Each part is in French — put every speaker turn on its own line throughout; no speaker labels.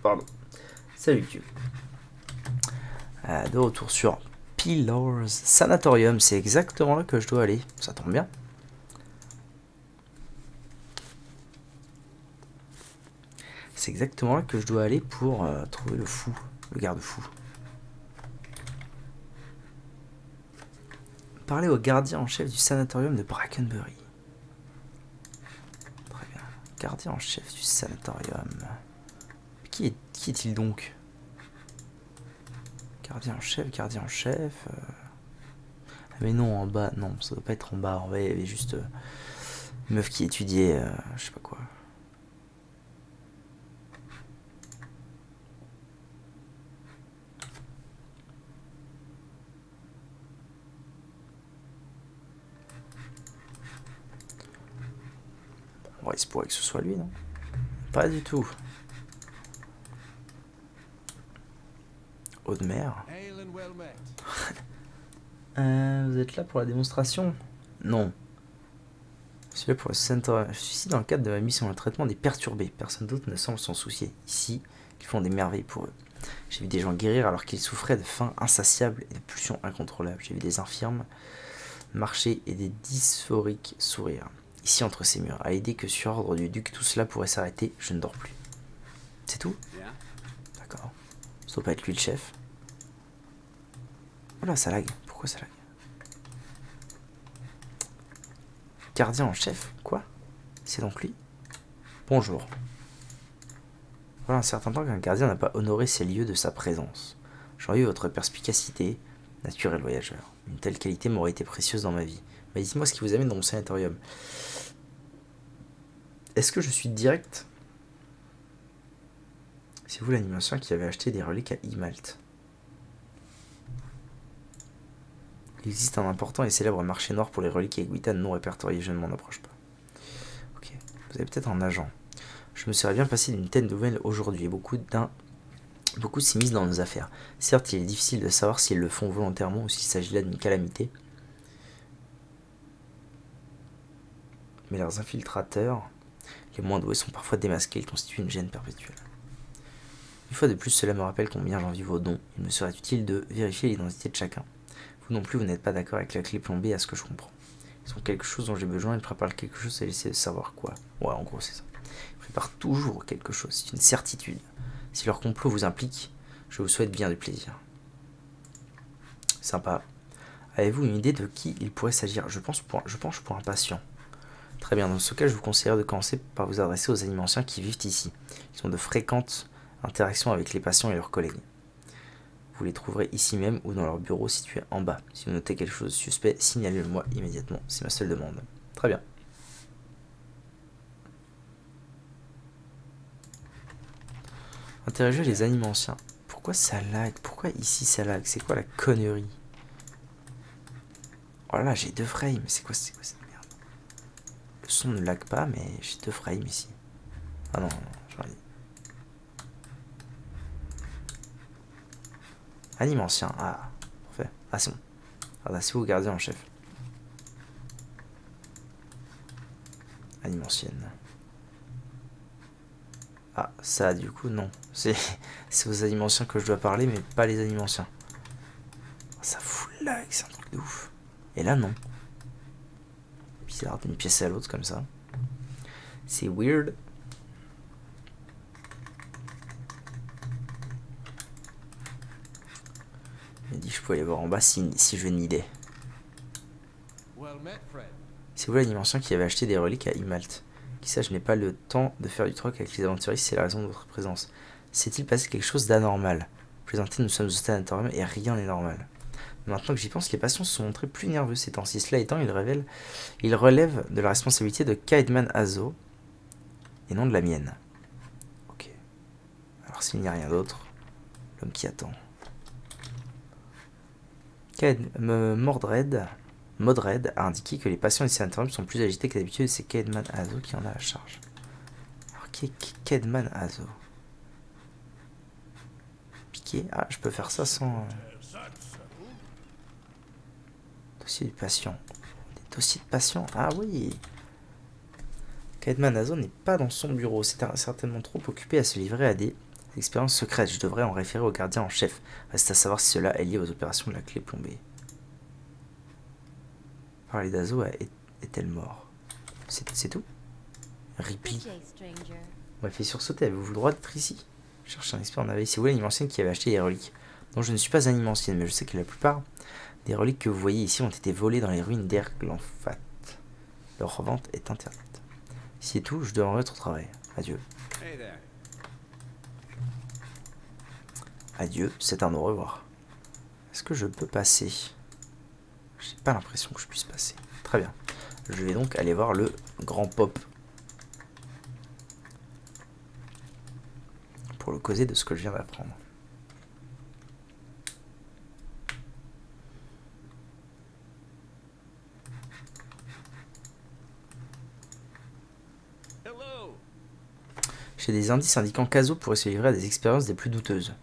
Pardon. Salut YouTube. De retour sur Pillars Sanatorium. C'est exactement là que je dois aller. Ça tombe bien. C'est exactement là que je dois aller pour trouver le fou. Le garde-fou. Parler au gardien en chef du sanatorium de Brackenbury. Très bien. Gardien en chef du sanatorium. Qui est-il donc? Gardien en chef, gardien en chef. Ah mais non, en bas, non, ça doit pas être en bas. En bas, il y avait juste une meuf qui étudiait, je sais pas quoi. Ouais, il se pourrait que ce soit lui, non? Pas du tout. Audemer. Vous êtes là pour la démonstration? Non. Je suis là pour le centre. Je suis ici dans le cadre de ma mission, le traitement des perturbés. Personne d'autre ne semble s'en soucier. Ici, ils font des merveilles pour eux. J'ai vu des gens guérir alors qu'ils souffraient de faim insatiable et de pulsions incontrôlables. J'ai vu des infirmes marcher et des dysphoriques sourire. Ici, entre ces murs, à l'idée que sur ordre du duc, tout cela pourrait s'arrêter, je ne dors plus. C'est tout? D'accord. Ça doit pas être lui le chef. Voilà, ça lag. Pourquoi ça lag? Gardien en chef? Quoi? C'est donc lui? Bonjour. Voilà un certain temps qu'un gardien n'a pas honoré ces lieux de sa présence. J'aurais eu votre perspicacité, naturel voyageur. Une telle qualité m'aurait été précieuse dans ma vie. Mais dites-moi ce qui vous amène dans mon sanatorium. Est-ce que je suis direct? C'est vous l'animation qui avait acheté des reliques à Imalt. Il existe un important et célèbre marché noir pour les reliques Egwitan non répertoriées, je ne m'en approche pas. Ok, vous avez peut-être un agent. Je me serais bien passé d'une telle nouvelle aujourd'hui et beaucoup s'immiscent dans nos affaires. Certes, il est difficile de savoir s'ils le font volontairement ou s'il s'agit là d'une calamité. Mais leurs infiltrateurs, les moins doués, sont parfois démasqués, ils constituent une gêne perpétuelle. Une fois de plus, cela me rappelle combien j'envie vos dons. Il me serait utile de vérifier l'identité de chacun. Vous non plus, vous n'êtes pas d'accord avec la clé plombée à ce que je comprends. Ils ont quelque chose dont j'ai besoin, ils préparent quelque chose et essaient de savoir quoi. Ouais, en gros, c'est ça. Ils préparent toujours quelque chose, c'est une certitude. Si leur complot vous implique, je vous souhaite bien du plaisir. Sympa. Avez-vous une idée de qui il pourrait s'agir? Je pense pour un patient. Très bien, dans ce cas, je vous conseillerais de commencer par vous adresser aux animanciens qui vivent ici. Ils ont de fréquentes interactions avec les patients et leurs collègues. Vous les trouverez ici même ou dans leur bureau situé en bas. Si vous notez quelque chose de suspect, signalez-le-moi immédiatement. C'est ma seule demande. Très bien. Interroger les animanciens. Pourquoi ça lag? Pourquoi ici ça lag? C'est quoi la connerie? Oh là là, j'ai 2 frames. C'est quoi cette merde? Le son ne lag pas, mais j'ai 2 frames ici. Ah non, j'en ai dit. Animancien. Ah, parfait. Ah, c'est bon. Ah bah, c'est vous, gardien en chef. Animancienne. Ah, ça, du coup, non. C'est aux animanciens que je dois parler, mais pas les animanciens. Ça fout le lag, c'est un truc de ouf. Et là, non. Bizarre d'une pièce à l'autre, comme ça. C'est weird. Il m'a dit que je pouvais aller voir en bas si je nidais. C'est vous l'animancien qui avait acheté des reliques à Imalt. Qui ça, je n'ai pas le temps de faire du troc avec les aventuriers, c'est la raison de votre présence. S'est-il passé quelque chose d'anormal? Plaisanter, nous sommes au sanatorium et rien n'est normal. Maintenant que j'y pense, les patients se sont montrés plus nerveux ces temps-ci. Cela étant, ils relèvent de la responsabilité de Kaedman Azo et non de la mienne. Ok. Alors s'il n'y a rien d'autre, l'homme qui attend. Modred a indiqué que les patients du sanatorium sont plus agités que d'habitude et c'est Kaedman Azo qui en a la charge. Alors qui est Kaedman Azo? Piqué? Ah, je peux faire ça sans... Dossier du patient. Des dossiers de patient? Ah oui. Kaedman Azo n'est pas dans son bureau. C'est certainement trop occupé à se livrer à des Expérience secrète, je devrais en référer au gardien en chef. Reste à savoir si cela est lié aux opérations de la clé plombée. Parler d'Azo, est-elle mort? C'est tout? Ripley. On m'a fait sursauter, avez-vous le droit d'être ici? Je cherche un expert en AVI. C'est vous l'anime ancienne qui avait acheté les reliques? Non, je ne suis pas anime ancienne, mais je sais que la plupart des reliques que vous voyez ici ont été volées dans les ruines d'Erglanfat. Leur revente est interdite. Si c'est tout, je dois en être au travail. Adieu. Adieu, c'est un au revoir. Est-ce que je peux passer? J'ai pas l'impression que je puisse passer. Très bien. Je vais donc aller voir le grand pop. Pour le causer de ce que je viens d'apprendre. J'ai des indices indiquant qu'Azo pourrait se livrer à des expériences des plus douteuses.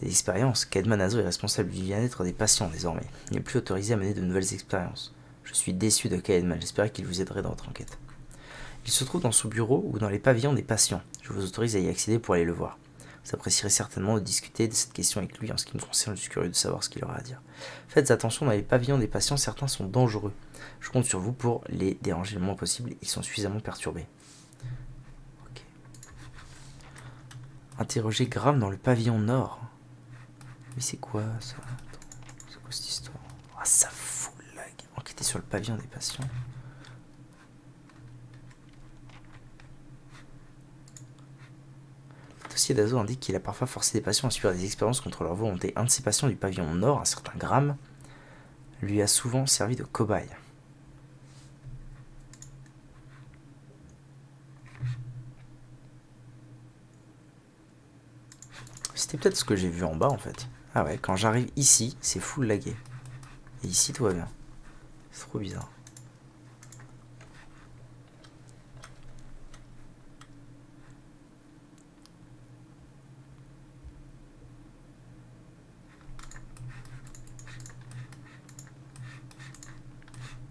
Des expériences? Caedman Azo est responsable du bien-être des patients désormais. Il n'est plus autorisé à mener de nouvelles expériences. Je suis déçu de Caedman, j'espérais qu'il vous aiderait dans votre enquête. Il se trouve dans son bureau ou dans les pavillons des patients. Je vous autorise à y accéder pour aller le voir. Vous apprécierez certainement de discuter de cette question avec lui. En ce qui me concerne, je suis curieux de savoir ce qu'il aura à dire. Faites attention, dans les pavillons des patients, certains sont dangereux. Je compte sur vous pour les déranger le moins possible, ils sont suffisamment perturbés. Ok. Interroger Graham dans le pavillon nord. Mais c'est quoi ça? C'est quoi cette histoire? Ah, ça fout lag. Enquêter sur le pavillon des patients. Le dossier d'Azo indique qu'il a parfois forcé des patients à subir des expériences contre leur volonté. Un de ces patients du pavillon nord, un certain Graham, lui a souvent servi de cobaye. C'était peut-être ce que j'ai vu en bas en fait. Ah ouais, quand j'arrive ici, c'est full lagué. Et ici, tout va bien. C'est trop bizarre.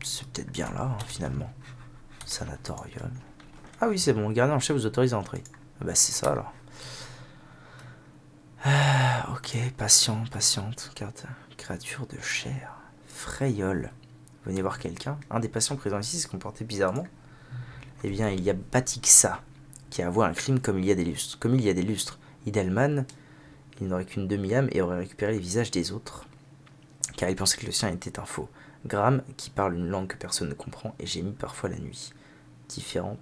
C'est peut-être bien là, hein, finalement. Sanatorium. Ah oui, c'est bon, le gardien en chef vous autorise à entrer. Ah bah c'est ça alors. Ah, ok, patient, patiente, carte, créature de chair. Frayole. Venez voir quelqu'un. Un des patients présents ici s'est comporté bizarrement. Eh bien, il y a Batixa, qui a avoué un crime comme il y a des lustres. Comme il y a des lustres. Idelman, il n'aurait qu'une demi-âme et aurait récupéré les visages des autres, car il pensait que le sien était un faux. Graham, qui parle une langue que personne ne comprend et gémit parfois la nuit, différent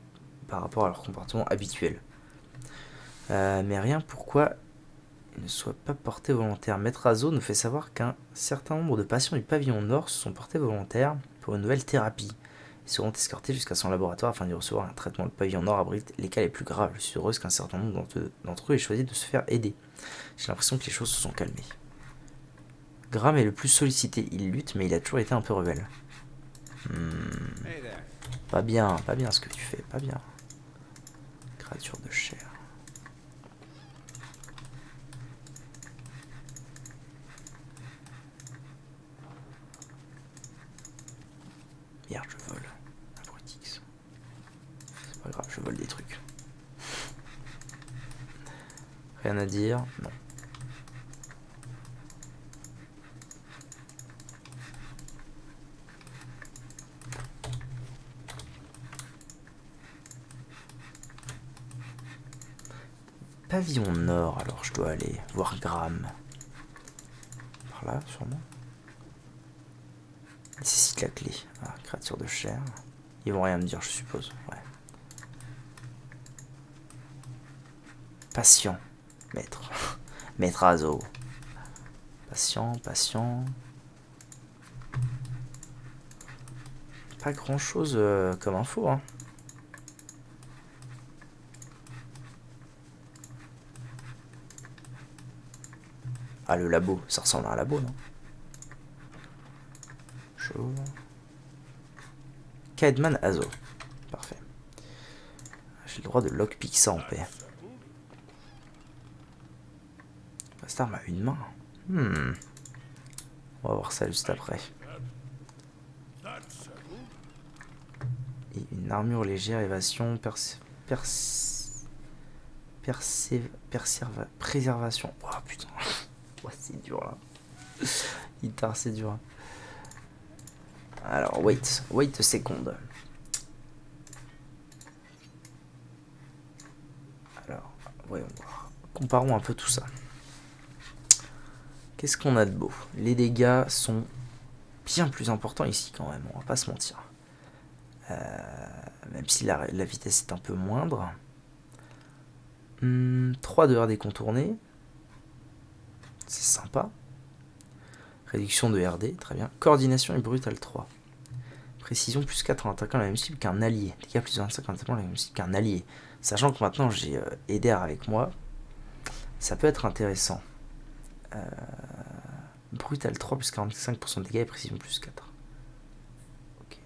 par rapport à leur comportement habituel. Mais rien pourquoi il ne soit pas porté volontaire. Maître Azo nous fait savoir qu'un certain nombre de patients du pavillon nord se sont portés volontaires pour une nouvelle thérapie. Ils seront escortés jusqu'à son laboratoire afin d'y recevoir un traitement. Le pavillon nord abrite les cas les plus graves. Je suis heureuse qu'un certain nombre d'entre eux aient choisi de se faire aider. J'ai l'impression que les choses se sont calmées. Graham est le plus sollicité. Il lutte, mais il a toujours été un peu rebelle. Pas bien ce que tu fais, pas bien. Créature de chair. Merde, je vole. Abrutix. C'est pas grave, je vole des trucs. Rien à dire? Non. Pavillon nord, alors je dois aller voir Graham. Par là, sûrement. Nécessite la clé. Ah, créature de chair. Ils vont rien me dire, je suppose. Ouais. Patient. Maître. Maître Azo. Patient. Pas grand chose comme info, hein. Ah, le labo, ça ressemble à un labo, non? Chaud. Caedman Azo. Parfait. J'ai le droit de lockpick ça en paix. Bastard m'a une main. On va voir ça juste après. Et une armure légère, évasion, Préservation. Oh putain. Oh, c'est dur là. Guitare, c'est dur. Alors, wait a second. Alors, voyons voir. Comparons un peu tout ça. Qu'est-ce qu'on a de beau? Les dégâts sont bien plus importants ici quand même, on va pas se mentir. Même si la vitesse est un peu moindre. 3 de RD contourné. C'est sympa. Réduction de RD, très bien. Coordination et brutal 3. Précision plus 4 en attaquant la même cible qu'un allié. Dégâts plus 25 en attaquant la même cible qu'un allié. Sachant que maintenant j'ai Eder avec moi, ça peut être intéressant. Brutal 3 plus 45% de dégâts et précision plus 4. Ok.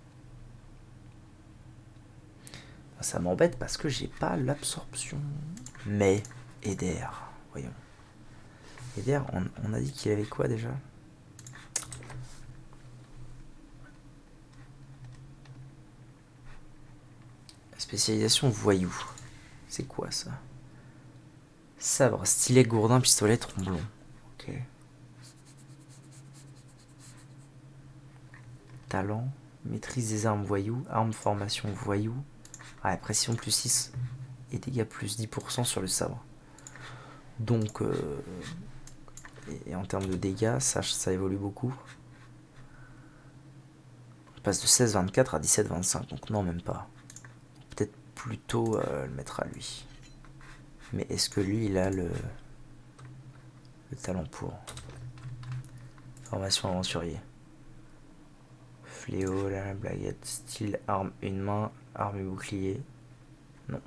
Ça m'embête parce que j'ai pas l'absorption. Mais Eder, voyons. Eder, on a dit qu'il avait quoi déjà? Spécialisation voyou. C'est quoi ça? Sabre, stylet, gourdin, pistolet, tromblon. Ok. Talent, maîtrise des armes voyou, arme formation voyou. Ah, pression plus 6 et dégâts plus 10% sur le sabre. Donc, et en termes de dégâts, ça évolue beaucoup. On passe de 16-24 à 17-25, donc non, même pas. Peut-être plutôt le mettre à lui. Mais est-ce que lui, il a le talent pour? Formation aventurier. Fléau, la blaguette, style, arme, une main, arme et bouclier. Non.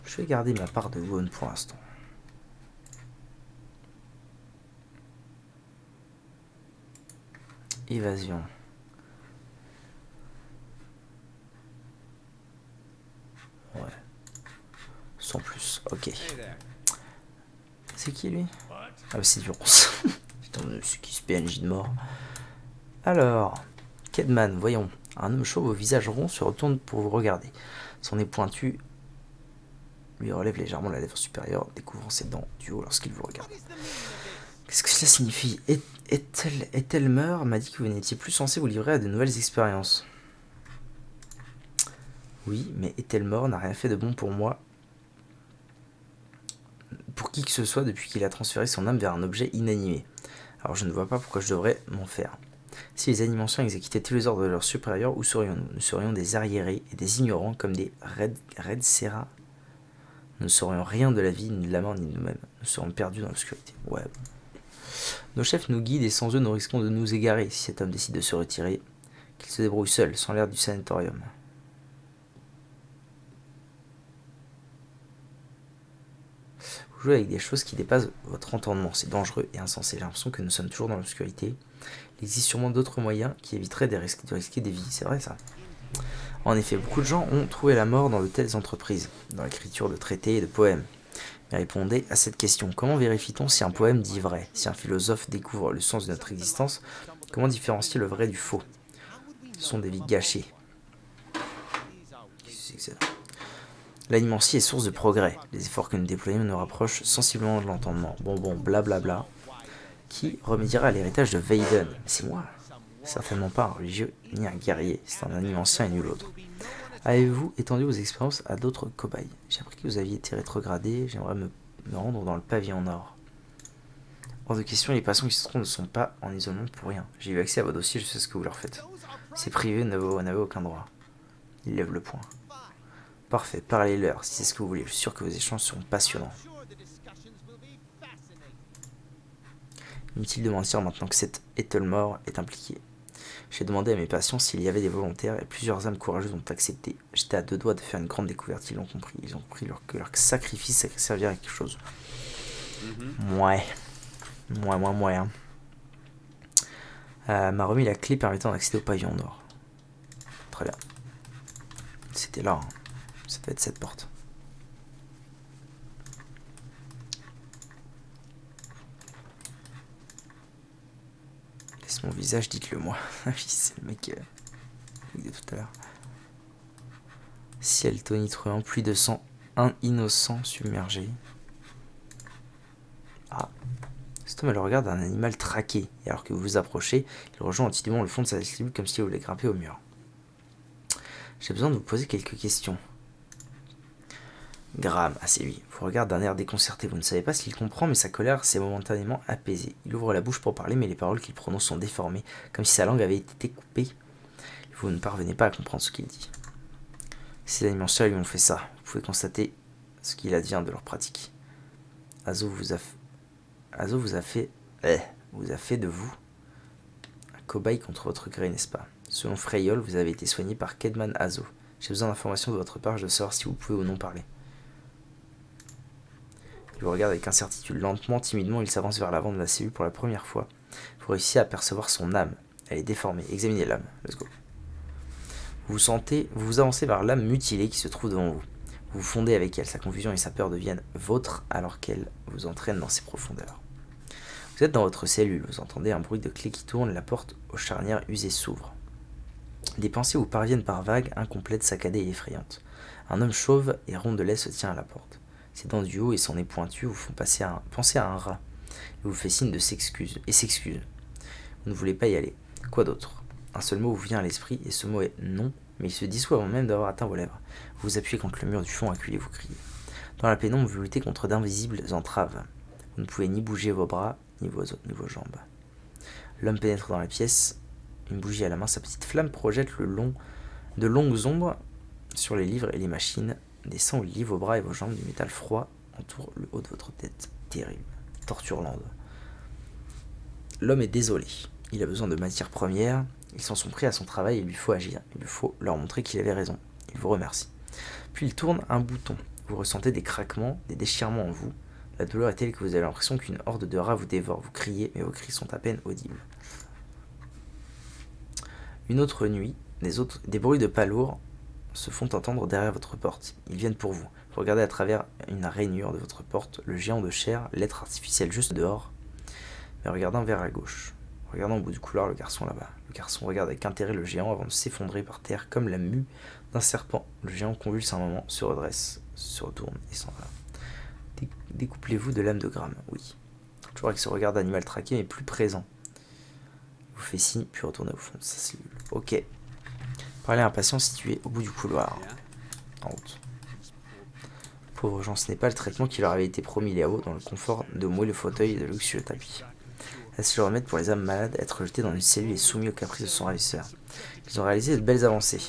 Je vais garder ma part de Wone pour l'instant. Évasion. Ouais. Sans plus. Ok. C'est qui lui? Ah bah c'est du Ronce. Putain, c'est qui ce PNJ de mort? Alors, Kedman, voyons. Un homme chauve au visage rond se retourne pour vous regarder. Son nez pointu lui relève légèrement la lèvre supérieure, découvrant ses dents du haut lorsqu'il vous regarde. Qu'est-ce que cela signifie? Ethelmer m'a dit que vous n'étiez plus censé vous livrer à de nouvelles expériences. Oui, mais Ethelmer n'a rien fait de bon pour moi. Pour qui que ce soit depuis qu'il a transféré son âme vers un objet inanimé. Alors je ne vois pas pourquoi je devrais m'en faire. Si les animanciens exécutaient tous les ordres de leurs supérieurs, où serions-nous? Nous serions des arriérés et des ignorants comme des Red Serra. Nous ne saurions rien de la vie, ni de la mort, ni de nous-mêmes. Nous serions perdus dans l'obscurité. Ouais. Nos chefs nous guident et sans eux, nous risquons de nous égarer. Si cet homme décide de se retirer, qu'il se débrouille seul, sans l'air du sanatorium. Vous jouez avec des choses qui dépassent votre entendement. C'est dangereux et insensé. J'ai l'impression que nous sommes toujours dans l'obscurité. Il existe sûrement d'autres moyens qui éviteraient de risquer des vies. C'est vrai ça. En effet, beaucoup de gens ont trouvé la mort dans de telles entreprises, dans l'écriture de traités et de poèmes. Mais répondez à cette question. Comment vérifie-t-on si un poème dit vrai? Si un philosophe découvre le sens de notre existence, comment différencier le vrai du faux? Ce sont des vies gâchées. L'animancie est source de progrès. Les efforts que nous déployons nous rapprochent sensiblement de l'entendement. Bon, blablabla. Qui remédiera à l'héritage de Vaden? C'est moi. Certainement pas un religieux ni un guerrier. C'est un animancien et nul autre. Avez-vous étendu vos expériences à d'autres cobayes? J'ai appris que vous aviez été rétrogradé. J'aimerais me rendre dans le pavillon nord. Hors de question, les patients qui se trouvent ne sont pas en isolement pour rien. J'ai eu accès à vos dossiers, je sais ce que vous leur faites. C'est privé, vous n'avez aucun droit. Il lève le poing. Parfait, parlez-leur, si c'est ce que vous voulez. Je suis sûr que vos échanges seront passionnants. Inutile de mentir maintenant que cet Ethelmore est impliqué. J'ai demandé à mes patients s'il y avait des volontaires et plusieurs âmes courageuses ont accepté. J'étais à 2 doigts de faire une grande découverte, ils l'ont compris. Ils ont compris que leur sacrifice servirait à quelque chose. Ouais. Hein. M'a remis la clé permettant d'accéder au pavillon nord. Très bien. C'était là. Hein. Ça devait être cette porte. Laisse mon visage, dites-le moi. Oui, c'est le mec de tout à l'heure. Ciel tonitruant, pluie de sang Un innocent submergé. Ah. Cet homme le regarde d'un animal traqué, et alors que vous vous approchez, il rejoint timidement le fond de sa cellule comme s'il voulait grimper au mur. J'ai besoin de vous poser quelques questions. Graham, ah c'est lui, vous regarde d'un air déconcerté. Vous ne savez pas s'il comprend, mais sa colère s'est momentanément apaisée. Il ouvre la bouche pour parler, mais les paroles qu'il prononce sont déformées, comme si sa langue avait été coupée. Vous ne parvenez pas à comprendre ce qu'il dit. Ces animaux seuls lui ont fait ça. Vous pouvez constater ce qu'il advient de leur pratique. Azo vous a fait de vous un cobaye contre votre gré, n'est-ce pas? Selon Freyol, vous avez été soigné par Kedman Azo. J'ai besoin d'informations de votre part, je veux savoir si vous pouvez ou non parler. Il vous regarde avec incertitude. Lentement, timidement, il s'avance vers l'avant de la cellule pour la première fois. Vous réussissez à percevoir son âme. Elle est déformée. Examinez l'âme. Let's go. Vous vous avancez vers l'âme mutilée qui se trouve devant vous. Vous vous fondez avec elle. Sa confusion et sa peur deviennent vôtres alors qu'elle vous entraîne dans ses profondeurs. Vous êtes dans votre cellule. Vous entendez un bruit de clé qui tourne. La porte aux charnières usées s'ouvre. Des pensées vous parviennent par vagues, incomplètes, saccadées et effrayantes. Un homme chauve et rondelet se tient à la porte. Ses dents du haut et son nez pointu vous font penser à un rat. Il vous fait signe de s'excuse. Vous ne voulez pas y aller. Quoi d'autre? Un seul mot vous vient à l'esprit, et ce mot est non, mais il se dissout avant même d'avoir atteint vos lèvres. Vous vous appuyez contre le mur du fond, acculé, vous criez. Dans la pénombre, vous luttez contre d'invisibles entraves. Vous ne pouvez ni bouger vos bras, ni vos jambes. L'homme pénètre dans la pièce, une bougie à la main, sa petite flamme projette de longues ombres sur les livres et les machines. Des sangs où lit vos bras et vos jambes, du métal froid entoure le haut de votre tête. Terrible. Torturlande. L'homme est désolé. Il a besoin de matières premières. Ils s'en sont pris à son travail et il lui faut agir. Il lui faut leur montrer qu'il avait raison. Il vous remercie. Puis il tourne un bouton. Vous ressentez des craquements, des déchirements en vous. La douleur est telle que vous avez l'impression qu'une horde de rats vous dévore. Vous criez, mais vos cris sont à peine audibles. Une autre nuit, des bruits de pas lourds se font entendre derrière votre porte. Ils viennent pour vous. Vous regardez à travers une rainure de votre porte le géant de chair, l'être artificiel juste dehors, mais regardant vers la gauche. Regardant au bout du couloir le garçon là-bas. Le garçon regarde avec intérêt le géant avant de s'effondrer par terre comme la mue d'un serpent. Le géant convulse un moment, se redresse, se retourne et s'en va. Découplez-vous de l'âme de Graham, oui. Toujours avec ce regard d'animal traqué mais plus présent. Il vous fait signe, puis retournez au fond de sa cellule. Ok. Parlez à un patient situé au bout du couloir. En route. Pauvres gens, ce n'est pas le traitement qui leur avait été promis là-haut, dans le confort de moelleux fauteuil et de luxueux tapis. Est-ce le remède pour les âmes malades, être jetés dans une cellule et soumis aux caprices de son ravisseur? Ils ont réalisé de belles avancées.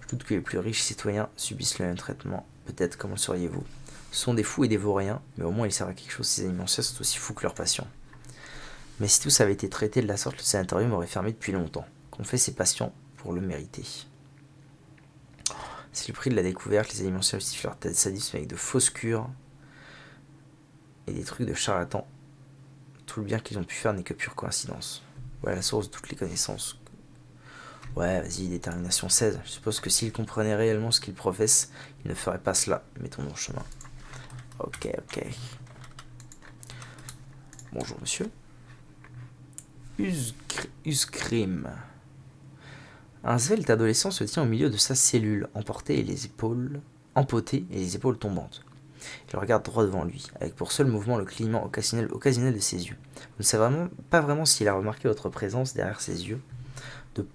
Je doute que les plus riches citoyens subissent le même traitement. Peut-être, comment le seriez-vous? Ce sont des fous et des vauriens, mais au moins ils servent à quelque chose. Ces animanciens sont aussi fous que leurs patients. Mais si tous avaient été traités de la sorte, le sanatorium aurait fermé depuis longtemps. Qu'ont fait ces patients pour le mériter? C'est le prix de la découverte. Les animanciens justifient leur sadisme avec de fausses cures et des trucs de charlatans. Tout le bien qu'ils ont pu faire n'est que pure coïncidence. Voilà la source de toutes les connaissances. Ouais, vas-y, détermination 16. Je suppose que s'ils comprenaient réellement ce qu'ils professent, ils ne feraient pas cela. Mettons-nous en chemin. Ok. Bonjour, monsieur. Usgrim. Un svelte adolescent se tient au milieu de sa cellule, empoté et les épaules tombantes. Il regarde droit devant lui, avec pour seul mouvement le clignement occasionnel de ses yeux. Vous ne savez pas vraiment s'il a remarqué votre présence derrière ses yeux de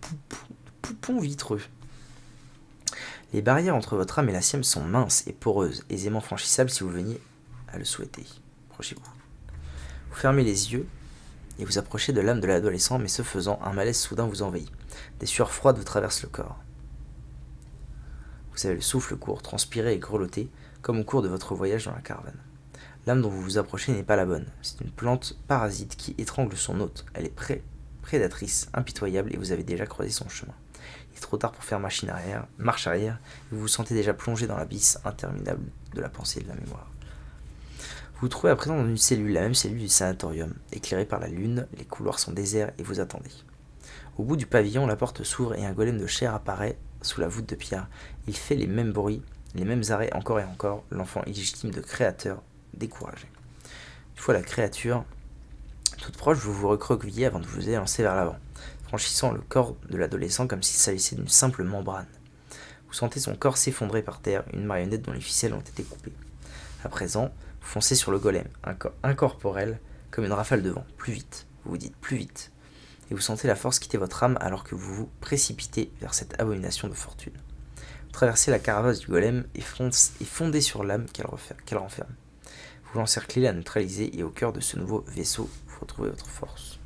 poupons vitreux. Les barrières entre votre âme et la sienne sont minces et poreuses, aisément franchissables si vous veniez à le souhaiter. Approchez-vous. Vous fermez les yeux et vous approchez de l'âme de l'adolescent, mais ce faisant, un malaise soudain vous envahit. Des sueurs froides vous traversent le corps. Vous avez le souffle court, transpiré et grelotté, comme au cours de votre voyage dans la caravane. L'âme dont vous vous approchez n'est pas la bonne. C'est une plante parasite qui étrangle son hôte. Elle est prédatrice, impitoyable, et vous avez déjà croisé son chemin. Il est trop tard pour faire marche arrière, et vous vous sentez déjà plongé dans l'abysse interminable de la pensée et de la mémoire. Vous vous trouvez à présent dans une cellule, la même cellule du sanatorium. Éclairée par la lune, les couloirs sont déserts et vous attendez. Au bout du pavillon, la porte s'ouvre et un golem de chair apparaît sous la voûte de pierre. Il fait les mêmes bruits, les mêmes arrêts encore et encore, l'enfant illégitime de créateur découragé. Une fois la créature toute proche, vous vous recroquevillez avant de vous élancer vers l'avant, franchissant le corps de l'adolescent comme s'il s'agissait d'une simple membrane. Vous sentez son corps s'effondrer par terre, une marionnette dont les ficelles ont été coupées. À présent, vous foncez sur le golem, un corps incorporel, comme une rafale de vent. Plus vite, vous vous dites plus vite. Et vous sentez la force quitter votre âme alors que vous vous précipitez vers cette abomination de fortune. Vous traversez la carapace du golem et fondez sur l'âme qu'elle renferme. Vous l'encerclez, la neutralisez et au cœur de ce nouveau vaisseau, vous retrouvez votre force.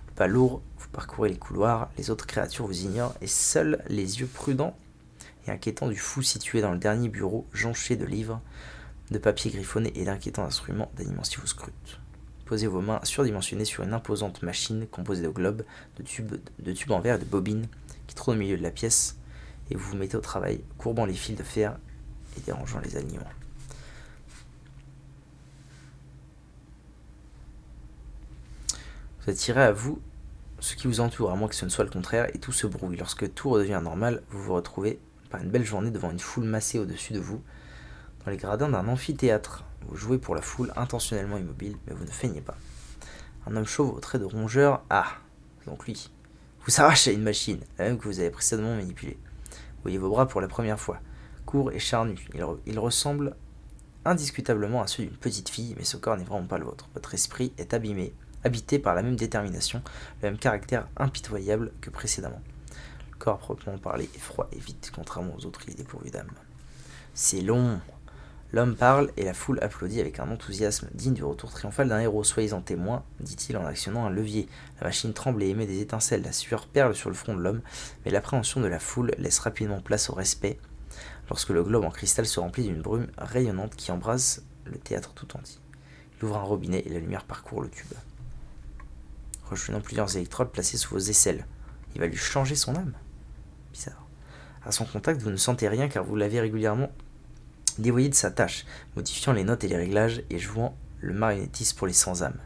Le pas lourd, vous parcourez les couloirs, les autres créatures vous ignorent et seuls les yeux prudents et inquiétants du fou situé dans le dernier bureau jonché de livres, de papier griffonné et d'inquiétants instruments d'animation vous scrutent. Posez vos mains surdimensionnées sur une imposante machine composée de globes, de tubes en verre et de bobines qui trônent au milieu de la pièce, et vous vous mettez au travail, courbant les fils de fer et dérangeant les alignements. Vous attirez à vous ce qui vous entoure, à moins que ce ne soit le contraire, et tout se brouille. Lorsque tout redevient normal, vous vous retrouvez par une belle journée devant une foule massée au-dessus de vous, dans les gradins d'un amphithéâtre. Vous jouez pour la foule, intentionnellement immobile, mais vous ne feignez pas. Un homme chauve aux traits de rongeur, donc lui, vous arrache à une machine, la même que vous avez précédemment manipulée. Vous voyez vos bras pour la première fois, courts et charnus. Il ressemble indiscutablement à ceux d'une petite fille, mais ce corps n'est vraiment pas le vôtre. Votre esprit est habité par la même détermination, le même caractère impitoyable que précédemment. Le corps, proprement parlé, est froid et vide, contrairement aux autres, il est dépourvu d'âme. C'est long. L'homme parle et la foule applaudit avec un enthousiasme digne du retour triomphal d'un héros. Soyez-en témoin, dit-il en actionnant un levier. La machine tremble et émet des étincelles. La sueur perle sur le front de l'homme, mais l'appréhension de la foule laisse rapidement place au respect lorsque le globe en cristal se remplit d'une brume rayonnante qui embrase le théâtre tout entier. Il ouvre un robinet et la lumière parcourt le tube, rejoignant plusieurs électrodes placés sous vos aisselles. Il va lui changer son âme. Bizarre. À son contact, vous ne sentez rien car vous l'avez régulièrement dévoyé de sa tâche, modifiant les notes et les réglages et jouant le marionnettiste pour les sans-âmes.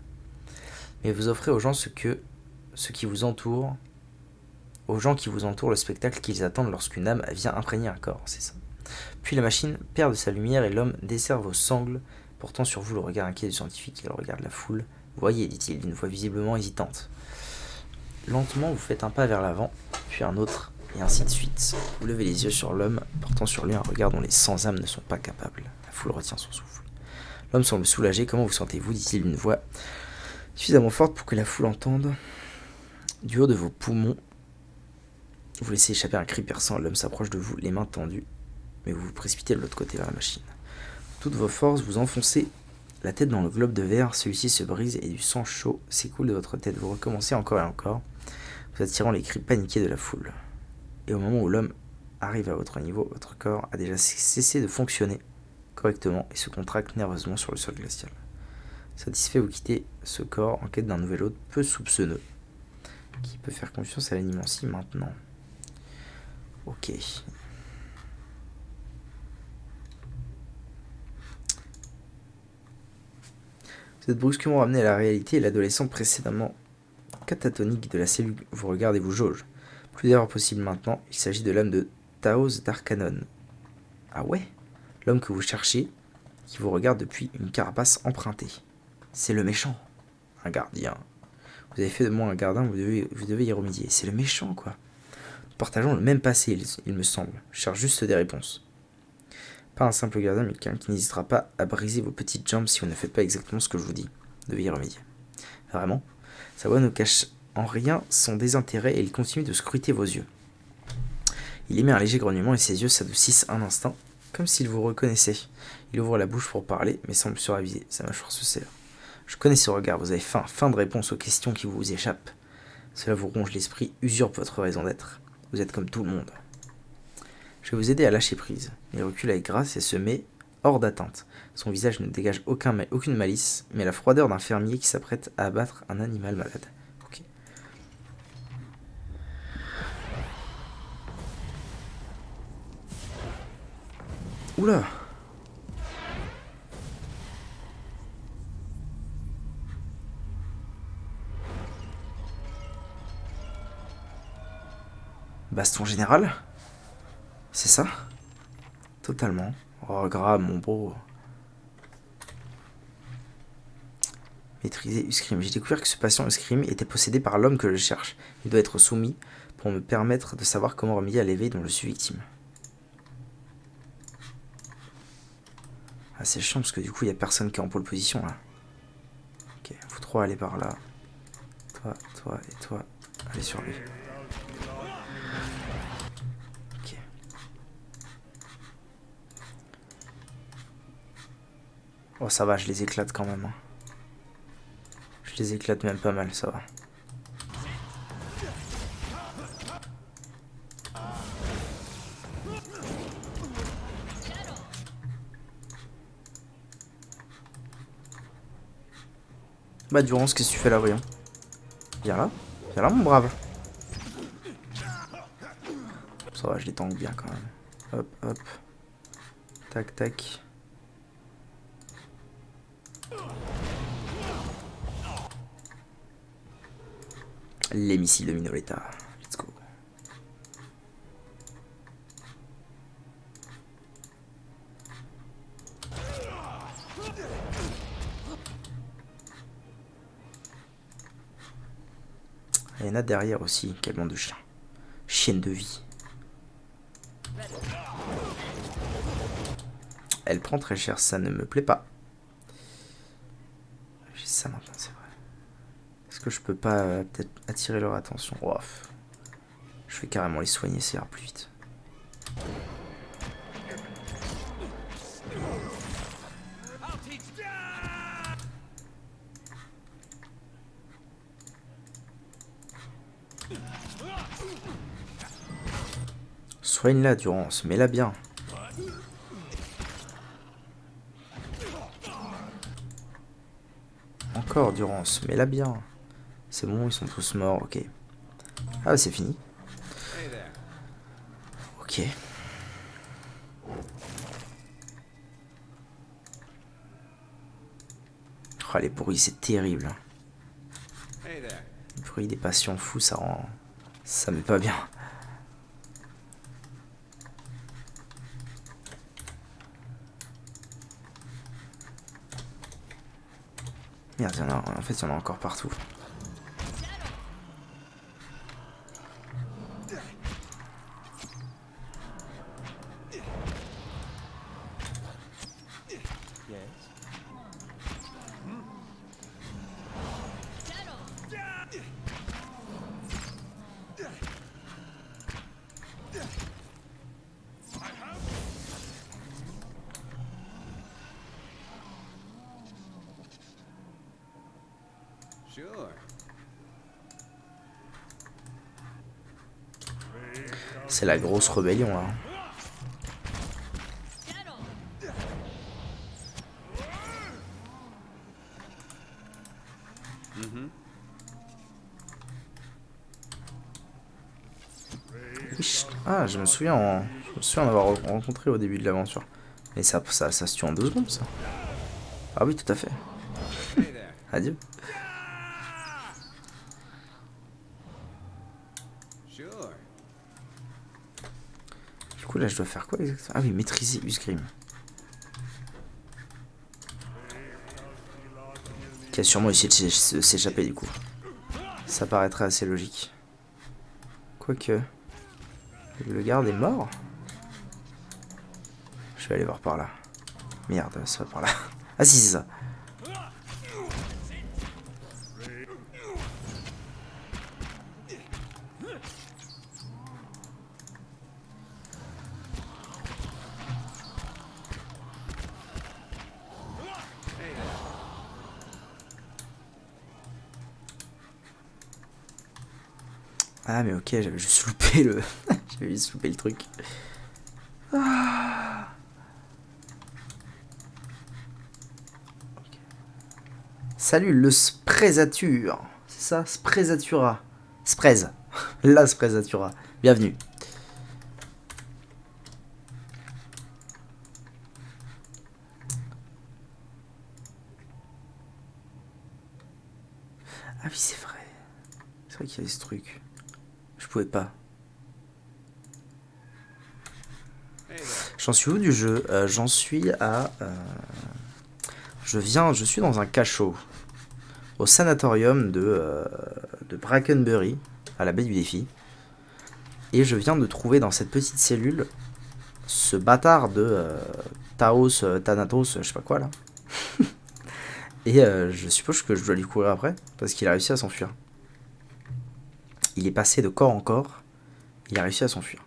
Mais vous offrez aux gens qui vous entourent le spectacle qu'ils attendent lorsqu'une âme vient imprégner un corps, c'est ça. Puis la machine perd de sa lumière et l'homme dessert vos sangles, portant sur vous le regard inquiet du scientifique. Il regarde la foule. Voyez, dit-il d'une voix visiblement hésitante. Lentement, vous faites un pas vers l'avant, puis un autre, et ainsi de suite. Vous levez les yeux sur l'homme, portant sur lui un regard dont les sans-âmes ne sont pas capables. La foule retient son souffle. L'homme semble soulagé. Comment vous sentez-vous, dit-il d'une voix suffisamment forte pour que la foule entende. Du haut de vos poumons, vous laissez échapper un cri perçant. L'homme s'approche de vous, les mains tendues, mais vous vous précipitez de l'autre côté vers la machine. Toutes vos forces, vous enfoncez la tête dans le globe de verre, celui-ci se brise et du sang chaud s'écoule de votre tête. Vous recommencez encore et encore, vous attirant les cris paniqués de la foule. Et au moment où l'homme arrive à votre niveau, votre corps a déjà cessé de fonctionner correctement et se contracte nerveusement sur le sol glacial. Satisfait, vous quittez ce corps en quête d'un nouvel hôte peu soupçonneux, qui peut faire confiance à l'animancie maintenant. Ok. Vous êtes brusquement ramené à la réalité et l'adolescent précédemment catatonique de la cellule vous regarde et vous jauge. Plus d'erreur possible maintenant, il s'agit de l'âme de Taos d'Arcanon. Ah ouais? L'homme que vous cherchez, qui vous regarde depuis une carapace empruntée. C'est le méchant. Un gardien. Vous avez fait de moi un gardien, vous devez y remédier. C'est le méchant, quoi. Nous partageons le même passé, il me semble. Je cherche juste des réponses. Pas un simple gardien, mais quelqu'un qui n'hésitera pas à briser vos petites jambes si vous ne faites pas exactement ce que je vous dis. Vous devez y remédier. Vraiment? Sa voix ne cache en rien son désintérêt et il continue de scruter vos yeux. Il émet un léger grognement et ses yeux s'adoucissent un instant, comme s'il vous reconnaissait. Il ouvre la bouche pour parler, mais semble se raviser. Sa mâchoire se serre. Je connais ce regard, vous avez faim de réponse aux questions qui vous échappent. Cela vous ronge l'esprit, usurpe votre raison d'être. Vous êtes comme tout le monde. Je vais vous aider à lâcher prise. Il recule avec grâce et se met hors d'atteinte. Son visage ne dégage aucune malice, mais la froideur d'un fermier qui s'apprête à abattre un animal malade. Ok. Oula! Baston général? C'est ça? Totalement. Oh, grave, mon beau. Maîtriser Uscrim. J'ai découvert que ce patient Uscrim était possédé par l'homme que je cherche. Il doit être soumis pour me permettre de savoir comment remédier à l'éveil dont je suis victime. Ah, c'est chiant parce que du coup, il n'y a personne qui est en pole position là. Ok, vous trois allez par là. Toi et toi, allez sur lui. Ok. Oh, ça va, je les éclate quand même. Hein. Je les éclate même pas mal, ça va. Bah, Durance, qu'est-ce que tu fais là, voyons? Viens là. Viens là, mon brave. Ça va, je les tank bien quand même. Hop, hop. Tac, tac. Les missiles de Minoletta. Let's go. Il y en a derrière aussi. Quel monde de chien. Chienne de vie. Elle prend très cher, ça ne me plaît pas. J'ai ça maintenant, c'est vrai. Est-ce que je peux pas peut-être attirer leur attention? Oh, je vais carrément les soigner, ça ira plus vite. Soigne-la, Durance, mets-la bien. Encore, Durance, mets-la bien. C'est bon, ils sont tous morts, ok. Ah, c'est fini. Ok. Oh, les bruits, c'est terrible. Le bruit des passions fous, ça rend... Ça met pas bien. Merde, en fait, il y en a encore partout. C'est la grosse rébellion là. Ah, je me souviens en avoir rencontré au début de l'aventure. Mais ça se tue en 2 secondes, ça. Ah oui, tout à fait. Adieu. Du coup, là, je dois faire quoi exactement? Ah oui, maîtriser Usgrim. Qui a sûrement essayé de s'échapper, du coup. Ça paraîtrait assez logique. Quoique... Le garde est mort? Je vais aller voir par là. Merde, c'est pas par là. Ah si, c'est ça. Ah mais ok, j'avais juste loupé le... j'avais juste loupé le truc. Ah. Okay. Salut, le Sprezature. C'est ça, Sprezatura. Sprez. La Sprezatura. Bienvenue. Ah oui, c'est vrai. C'est vrai qu'il y avait ce truc. Je pouvais pas. J'en suis où du jeu? J'en suis à... Je suis dans un cachot. Au sanatorium de Brackenbury, à la baie du défi. Et je viens de trouver dans cette petite cellule ce bâtard de Taos, Thanatos, je sais pas quoi là. Et je suppose que je dois lui courir après, parce qu'il a réussi à s'enfuir. Il est passé de corps en corps, il a réussi à s'enfuir.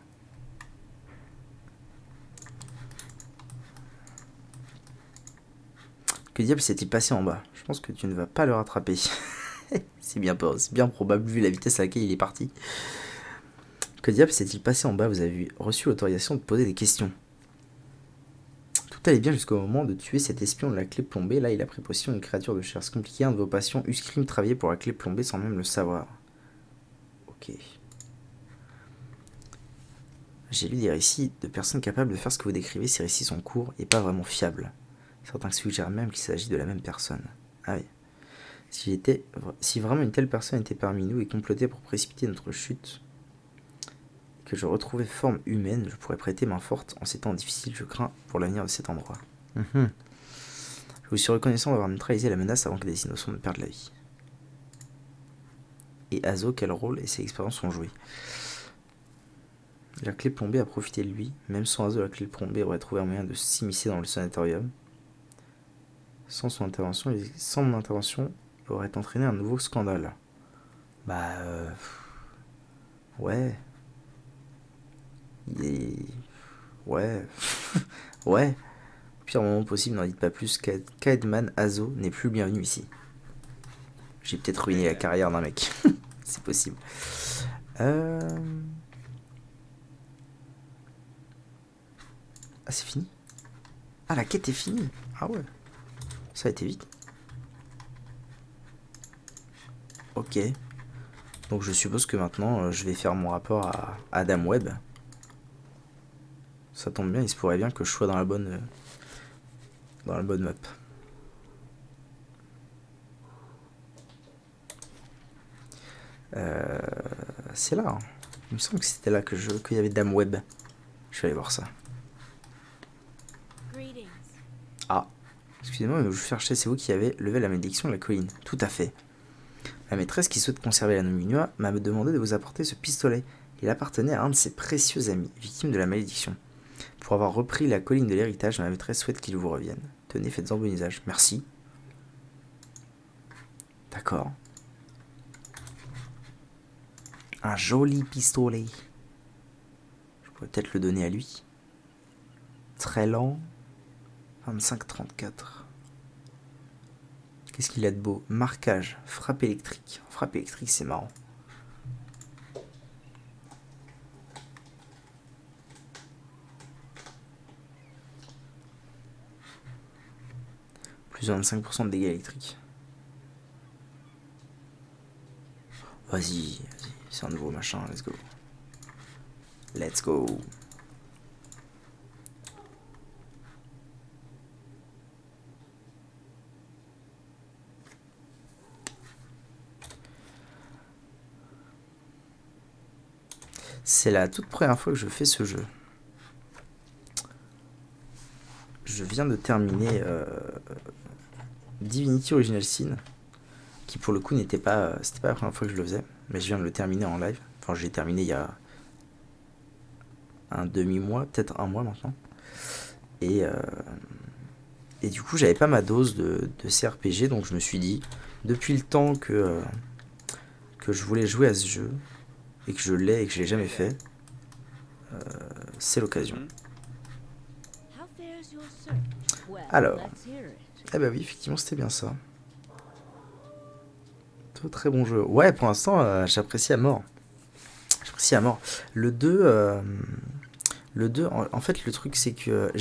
Que diable s'est-il passé en bas? Je pense que tu ne vas pas le rattraper. C'est bien probable vu la vitesse à laquelle il est parti. Que diable s'est-il passé en bas? Vous avez reçu l'autorisation de poser des questions. Tout allait bien jusqu'au moment de tuer cet espion de la clé plombée. Là, il a pris possession d'une créature de chair compliquée. Un de vos patients, Uscrim, travaillait pour la clé plombée sans même le savoir. Ok. J'ai lu des récits de personnes capables de faire ce que vous décrivez. Ces récits sont courts et pas vraiment fiables. Certains suggèrent même qu'il s'agit de la même personne. Ah oui. Si vraiment une telle personne était parmi nous et complotait pour précipiter notre chute, que je retrouvais forme humaine, je pourrais prêter main forte en ces temps difficiles. Je crains pour l'avenir de cet endroit. Je vous suis reconnaissant d'avoir neutralisé la menace avant que des innocents ne perdent la vie. Et Azo, quel rôle et ses expériences ont joué? La clé plombée a profité de lui. Même sans Azo, la clé plombée aurait trouvé un moyen de s'immiscer dans le sanatorium. Sans mon intervention, il aurait entraîné un nouveau scandale. Bah, ouais. Ouais. Ouais. Au pire moment possible, n'en dites pas plus. Kaedman Azo n'est plus bienvenu ici. J'ai peut-être ruiné la carrière d'un mec. C'est possible. Ah, c'est fini? Ah, la quête est finie. Ah ouais. Ça a été vite. Ok. Donc je suppose que maintenant, je vais faire mon rapport à Adam Webb. Ça tombe bien, il se pourrait bien que je sois dans la bonne map. C'est là. Hein. Il me semble que c'était là qu'il y avait Dame Webb. Je vais aller voir ça. Ah, excusez-moi, mais je cherchais, c'est vous qui avez levé la malédiction de la colline. Tout à fait. La maîtresse qui souhaite conserver l'anneau Munua m'a demandé de vous apporter ce pistolet. Il appartenait à un de ses précieux amis, victime de la malédiction. Pour avoir repris la colline de l'héritage, ma maîtresse souhaite qu'il vous revienne. Tenez, faites-en bon usage. Merci. D'accord. Un joli pistolet. Je pourrais peut-être le donner à lui. Très lent. 25-34. Qu'est-ce qu'il a de beau? Marquage, frappe électrique. Frappe électrique, c'est marrant. Plus de 25% de dégâts électriques. Vas-y, c'est un nouveau machin, let's go. Let's go. C'est la toute première fois que je fais ce jeu. Je viens de terminer Divinity Original Sin, qui pour le coup c'était pas la première fois que je le faisais, mais je viens de le terminer en live. Enfin, j'ai terminé il y a un demi-mois, peut-être un mois maintenant. Et du coup, j'avais pas ma dose de CRPG, donc je me suis dit, depuis le temps que je voulais jouer à ce jeu, et que je l'ai et que je l'ai jamais fait, c'est l'occasion. Alors, eh ben oui, effectivement, c'était bien ça. Très bon jeu. Ouais, pour l'instant, j'apprécie à mort. J'apprécie à mort. Le 2, en fait, le truc, c'est que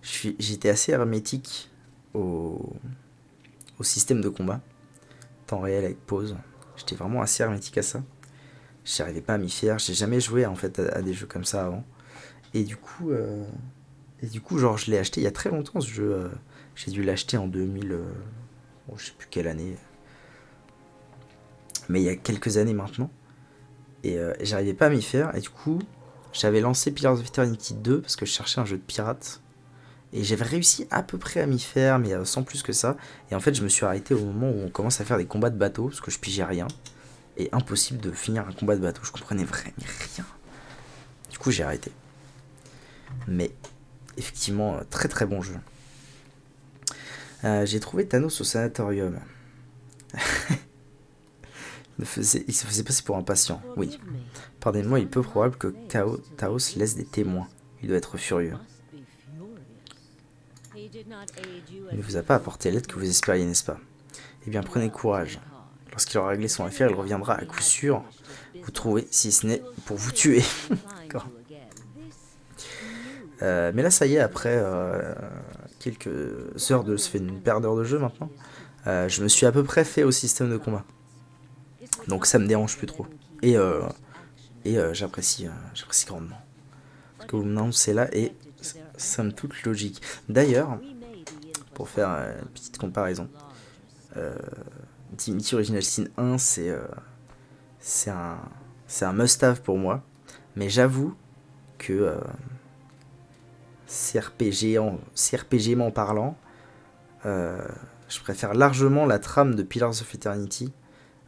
j'étais assez hermétique au système de combat. Temps réel avec pause. J'étais vraiment assez hermétique à ça. J'arrivais pas à m'y faire. J'ai jamais joué en fait à des jeux comme ça avant. Et du coup, genre, je l'ai acheté il y a très longtemps ce jeu. J'ai dû l'acheter en 2000. Bon, je sais plus quelle année. Mais il y a quelques années maintenant. Et j'arrivais pas à m'y faire. Et du coup, j'avais lancé Pillars of Eternity 2 parce que je cherchais un jeu de pirate. Et j'avais réussi à peu près à m'y faire, mais sans plus que ça. Et en fait, je me suis arrêté au moment où on commence à faire des combats de bateau, parce que je pigeais rien. Et impossible de finir un combat de bateau, je comprenais vraiment rien. Du coup, j'ai arrêté. Mais effectivement, très très bon jeu. J'ai trouvé Thanos au sanatorium. Il se faisait passer pour un patient, oui. Pardonnez-moi, il est peu probable que Taos laisse des témoins. Il doit être furieux. Il ne vous a pas apporté l'aide que vous espériez, n'est-ce pas? Eh bien, prenez courage. Lorsqu'il aura réglé son affaire, il reviendra à coup sûr vous trouver, si ce n'est pour vous tuer. D'accord. Mais là, ça y est, après quelques heures ça fait une paire d'heures de jeu maintenant, je me suis à peu près fait au système de combat. Donc ça me dérange plus trop. Et j'apprécie grandement. Ce que vous m'annoncez là est somme toute logique. D'ailleurs, pour faire une petite comparaison, Divinity Original Sin 1, c'est un must-have pour moi. Mais j'avoue que CRPGment parlant, je préfère largement la trame de Pillars of Eternity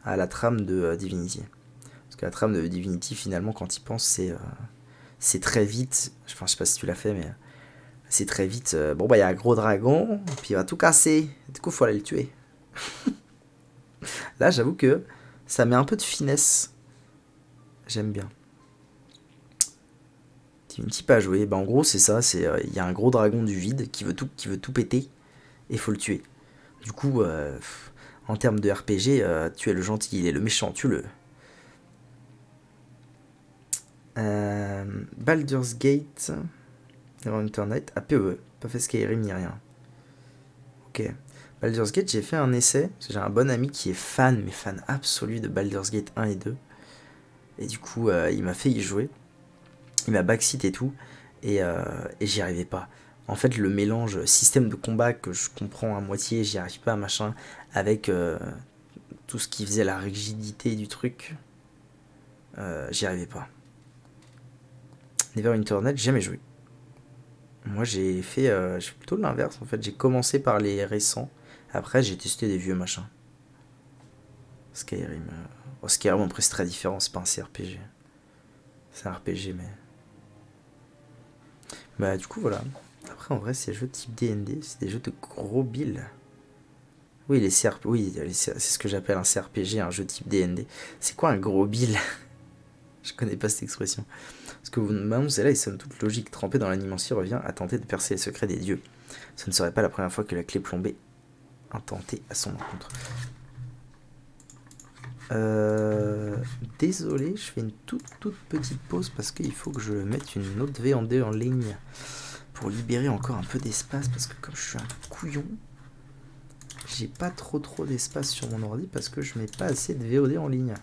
à la trame de Divinity. Parce que la trame de Divinity, finalement, quand il pense, c'est très vite. Enfin, je sais pas si tu l'as fait, mais c'est très vite. Bon, bah, il y a un gros dragon, puis il va tout casser. Du coup, il faut aller le tuer. Là, j'avoue que ça met un peu de finesse. J'aime bien. Divinity pas joué. Bah, en gros, c'est ça. Il y a un gros dragon du vide qui veut tout péter. Et il faut le tuer. Du coup, en termes de RPG, tu es le gentil, il est le méchant, tue-le. Baldur's Gate, Neverwinter Night, APE, pas fait Skyrim ni rien. Ok. Baldur's Gate, j'ai fait un essai, parce que j'ai un bon ami qui est fan, mais fan absolu de Baldur's Gate 1 et 2. Et du coup, il m'a fait y jouer. Il m'a backseat et tout, et j'y arrivais pas. En fait, le mélange système de combat que je comprends à moitié, j'y arrive pas, machin, avec tout ce qui faisait la rigidité du truc, j'y arrivais pas. Neverwinter Night, j'ai jamais joué. Moi, j'ai fait plutôt l'inverse, en fait. J'ai commencé par les récents, après j'ai testé des vieux machins. Skyrim, Skyrim, après c'est très différent, c'est pas un CRPG. C'est un RPG, mais... Bah, du coup, voilà. Après, en vrai, ces jeux type D&D, c'est des jeux de gros billes. Oui, c'est ce que j'appelle un CRPG, un jeu type D&D. C'est quoi un gros bill? Je connais pas cette expression. Ce que vous m'annoncez là est somme toute logique. Trempé dans l'animancier revient à tenter de percer les secrets des dieux. Ce ne serait pas la première fois que la clé plombée intentait à son encontre. Désolé, je fais une toute petite pause parce qu'il faut que je mette une autre VOD en ligne pour libérer encore un peu d'espace, parce que comme je suis un couillon, j'ai pas trop d'espace sur mon ordi parce que je mets pas assez de VOD en ligne.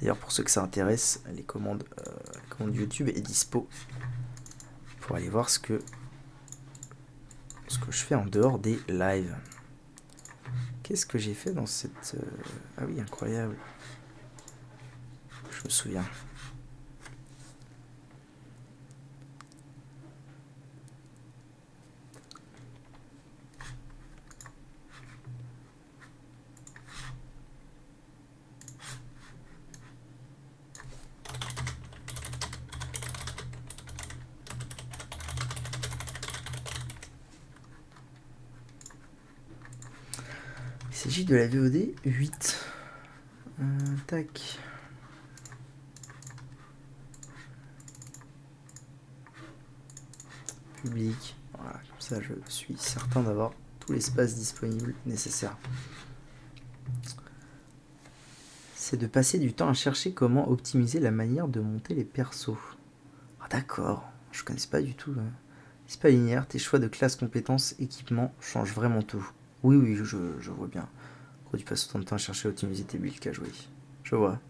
D'ailleurs, pour ceux que ça intéresse, les commandes YouTube est dispo pour aller voir ce que je fais en dehors des lives. Qu'est-ce que j'ai fait dans cette... Ah oui, incroyable. Je me souviens. Il s'agit de la VOD 8. Tac. Public. Voilà, comme ça je suis certain d'avoir tout l'espace disponible nécessaire. C'est de passer du temps à chercher comment optimiser la manière de monter les persos. Ah d'accord, je connais pas du tout. C'est pas linéaire, tes choix de classe, compétences, équipement changent vraiment tout. Oui, je vois bien. Pourquoi tu passes autant de temps à chercher à optimiser tes builds qu'à jouer? Je vois.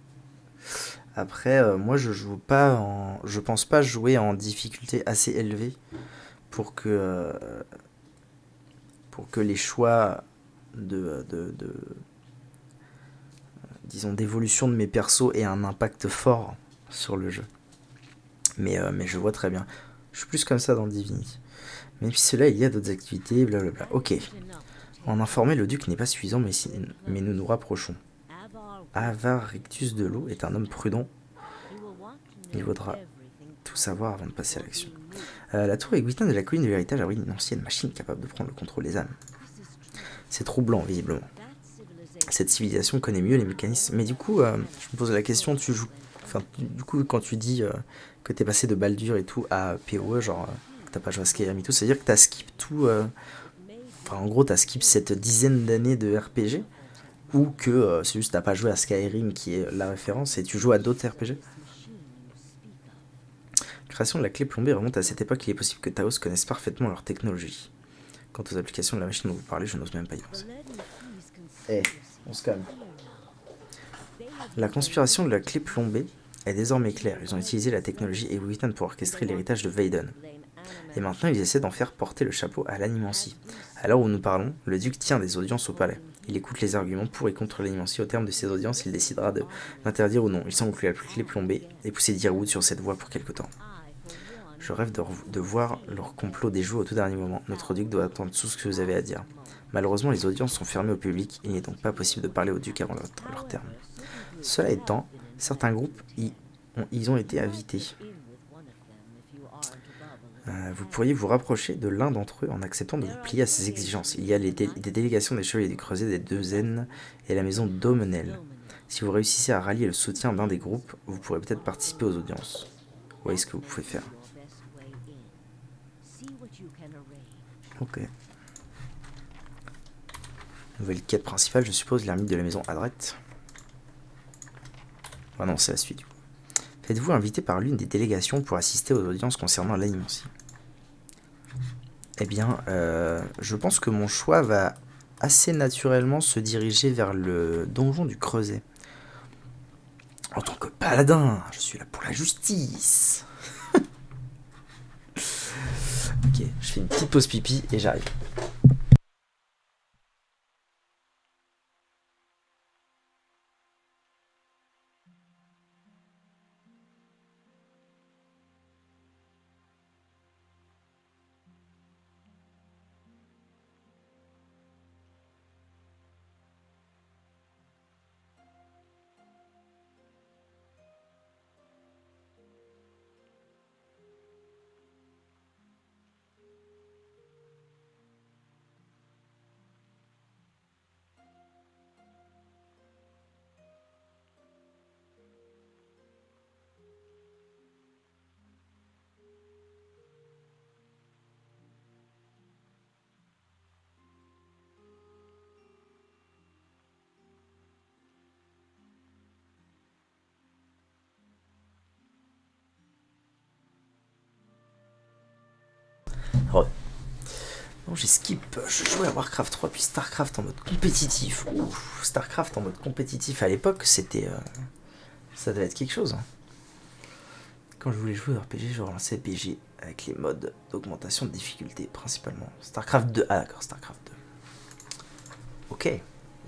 Après, moi je pense pas jouer en difficulté assez élevée pour que les choix disons d'évolution de mes persos aient un impact fort sur le jeu. Mais je vois très bien. Je suis plus comme ça dans Divinity. Même si cela, il y a d'autres activités, blablabla. Ok. En informer le duc n'est pas suffisant, mais nous nous rapprochons. Avar Rictus de l'eau est un homme prudent. Il vaudra tout savoir avant de passer à l'action. La tour Egwithan de la colline de l'héritage abrite une ancienne machine capable de prendre le contrôle des âmes. C'est troublant, visiblement. Cette civilisation connaît mieux les mécanismes. Mais du coup, je me pose la question, tu joues... Enfin, du coup, quand tu dis que t'es passé de Baldur et tout à PoE, genre, que t'as pas joué à Skyrim et tout, ça veut dire que t'as skip tout... Enfin, en gros, t'as skip cette dizaine d'années de RPG, ou que c'est juste t'as pas joué à Skyrim qui est la référence, et tu joues à d'autres RPG. La création de la clé plombée remonte à cette époque, il est possible que Taos connaisse parfaitement leur technologie. Quant aux applications de la machine dont vous parlez, je n'ose même pas y penser. On se calme. La conspiration de la clé plombée est désormais claire. Ils ont utilisé la technologie Egwithan pour orchestrer l'héritage de Vaden. Et maintenant, ils essaient d'en faire porter le chapeau à l'animancie. À l'heure où nous parlons, le duc tient des audiences au palais. Il écoute les arguments pour et contre l'animancie. Au terme de ces audiences, il décidera de l'interdire ou non. Il semble que la clé plombée ait poussé Dyrwood sur cette voie pour quelque temps. Je rêve de voir leur complot déjoué au tout dernier moment. Notre duc doit attendre tout ce que vous avez à dire. Malheureusement, les audiences sont fermées au public. Il n'est donc pas possible de parler au duc avant leur terme. Cela étant, certains groupes y ont été invités. Vous pourriez vous rapprocher de l'un d'entre eux en acceptant de vous plier à ses exigences. Il y a des délégations des Chevaliers du Creuset, des Deux Aisnes et la maison d'Aumenel. Si vous réussissez à rallier le soutien d'un des groupes, vous pourrez peut-être participer aux audiences. Voyez ce que vous pouvez faire. Ok. Nouvelle quête principale, je suppose, l'ermite de la maison Adrette. Ah non, c'est la suite du coup. Faites-vous inviter par l'une des délégations pour assister aux audiences concernant l'animancie? Eh bien, je pense que mon choix va assez naturellement se diriger vers le donjon du Creuset. En tant que paladin, je suis là pour la justice. Ok, je fais une petite pause pipi et j'arrive. Ouais. Non, j'ai skip. Je jouais à Warcraft 3 puis Starcraft en mode compétitif. Ouf, Starcraft en mode compétitif à l'époque, c'était... ça devait être quelque chose. Hein. Quand je voulais jouer au RPG, je relançais PG avec les modes d'augmentation de difficulté principalement. Starcraft 2. Ah d'accord, Starcraft 2. Ok.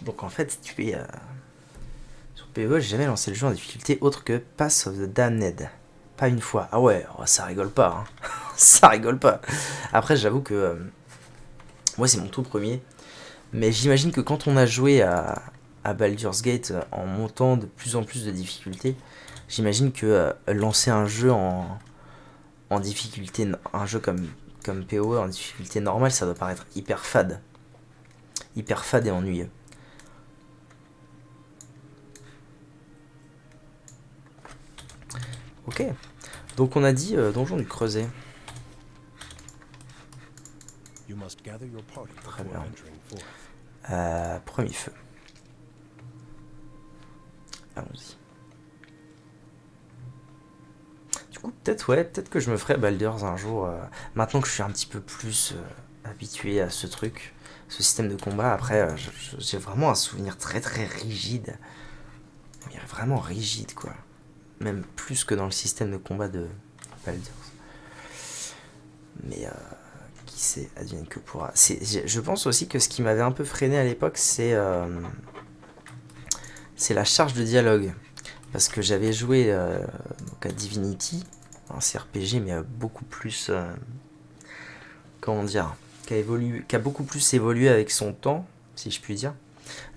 Donc en fait, tu es... Sur PvE, j'ai jamais lancé le jeu en difficulté autre que Pass of the Damned. Pas une fois. Ah ouais, ça rigole pas. Hein. Ça rigole pas. Après, j'avoue que... moi, c'est mon tout premier. Mais j'imagine que quand on a joué à Baldur's Gate en montant de plus en plus de difficultés, j'imagine que lancer un jeu en difficulté, un jeu comme PoE en difficulté normale, ça doit paraître hyper fade. Hyper fade et ennuyeux. Ok. Donc on a dit Donjon du Creuset. Très bien. Premier feu. Allons-y. Du coup, peut-être que je me ferai Baldur's un jour. Maintenant que je suis un petit peu plus habitué à ce truc, ce système de combat. Après, j'ai vraiment un souvenir très très rigide. Mais vraiment rigide, quoi. Même plus que dans le système de combat de Baldur's. Mais qui sait, advienne que pourra. Je pense aussi que ce qui m'avait un peu freiné à l'époque, c'est la charge de dialogue. Parce que j'avais joué donc à Divinity, un CRPG, mais beaucoup plus... comment dire, qui a beaucoup plus évolué avec son temps, si je puis dire.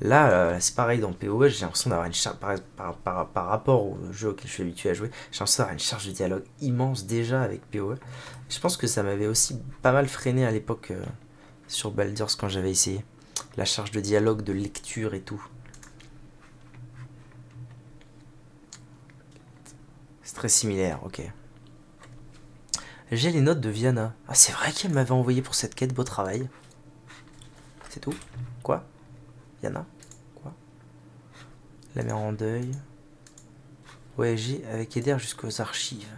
Là, c'est pareil dans PoE, j'ai l'impression d'avoir une charge, par rapport au jeu auquel je suis habitué à jouer, j'ai l'impression d'avoir une charge de dialogue immense déjà avec PoE. Je pense que ça m'avait aussi pas mal freiné à l'époque sur Baldur's quand j'avais essayé. La charge de dialogue, de lecture et tout. C'est très similaire, ok. J'ai les notes de Viana. Ah, c'est vrai qu'elle m'avait envoyé pour cette quête, beau travail. C'est tout? Quoi? Viana? Quoi? La mère en deuil. Voyager avec Eder jusqu'aux archives.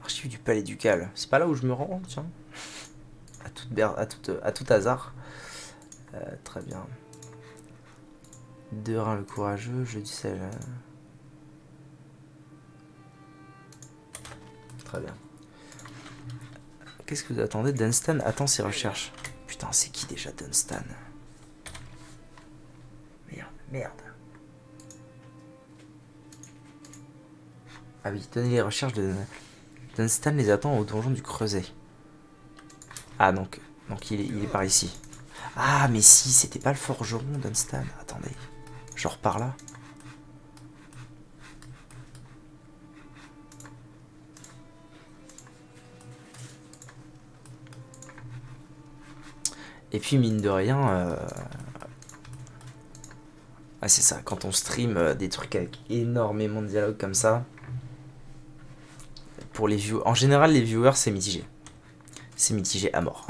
Archives du palais ducal. C'est pas là où je me rends, tiens. À tout hasard. Très bien. Derain le courageux, je dis ça. Très bien. Qu'est-ce que vous attendez? Dunstan attend ses recherches. Putain, c'est qui déjà Dunstan? Merde. Ah oui, donnez les recherches de Dunstan les attend au donjon du Creuset. Ah donc il est par ici. Ah mais si, c'était pas le forgeron Dunstan. Attendez, je repars là. Et puis mine de rien, ah c'est ça, quand on stream des trucs avec énormément de dialogue comme ça, pour les viewers, en général les viewers c'est mitigé. C'est mitigé à mort.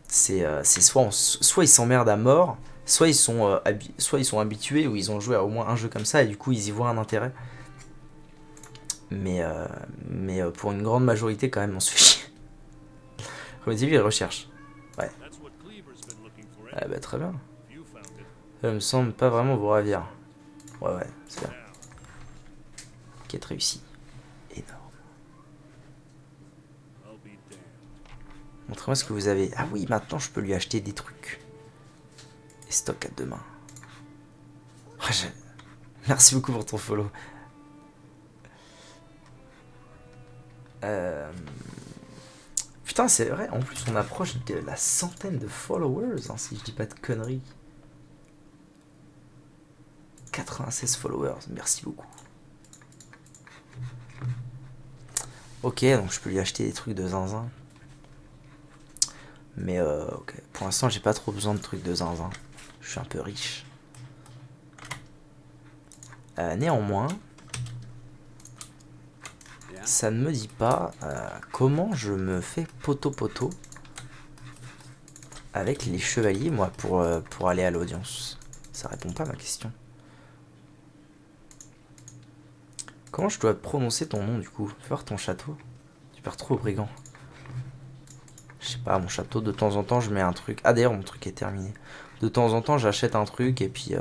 C'est soit ils s'emmerdent à mort, soit ils sont habitués ou ils ont joué à au moins un jeu comme ça et du coup ils y voient un intérêt. Mais pour une grande majorité quand même on se fait chier. Remettez-lui les recherches. Ouais. Ah bah très bien. Ça me semble pas vraiment vous ravir. Ouais, c'est bien. Quête réussie. Énorme. Montrez-moi ce que vous avez. Ah oui, maintenant je peux lui acheter des trucs. Et stock à deux mains. Oh, merci beaucoup pour ton follow. Putain, c'est vrai, en plus on approche de la centaine de followers, hein, si je dis pas de conneries. 96 followers, merci beaucoup. Ok, donc je peux lui acheter des trucs de zinzin. Mais ok, pour l'instant j'ai pas trop besoin de trucs de zinzin. Je suis un peu riche. Néanmoins, ça ne me dit pas comment je me fais poteau avec les chevaliers, moi, pour aller à l'audience. Ça répond pas à ma question. Comment je dois prononcer ton nom, du coup? Fais voir ton château. Tu perds trop au brigand. Je sais pas, mon château, de temps en temps, je mets un truc. Ah, d'ailleurs, mon truc est terminé. De temps en temps, j'achète un truc et puis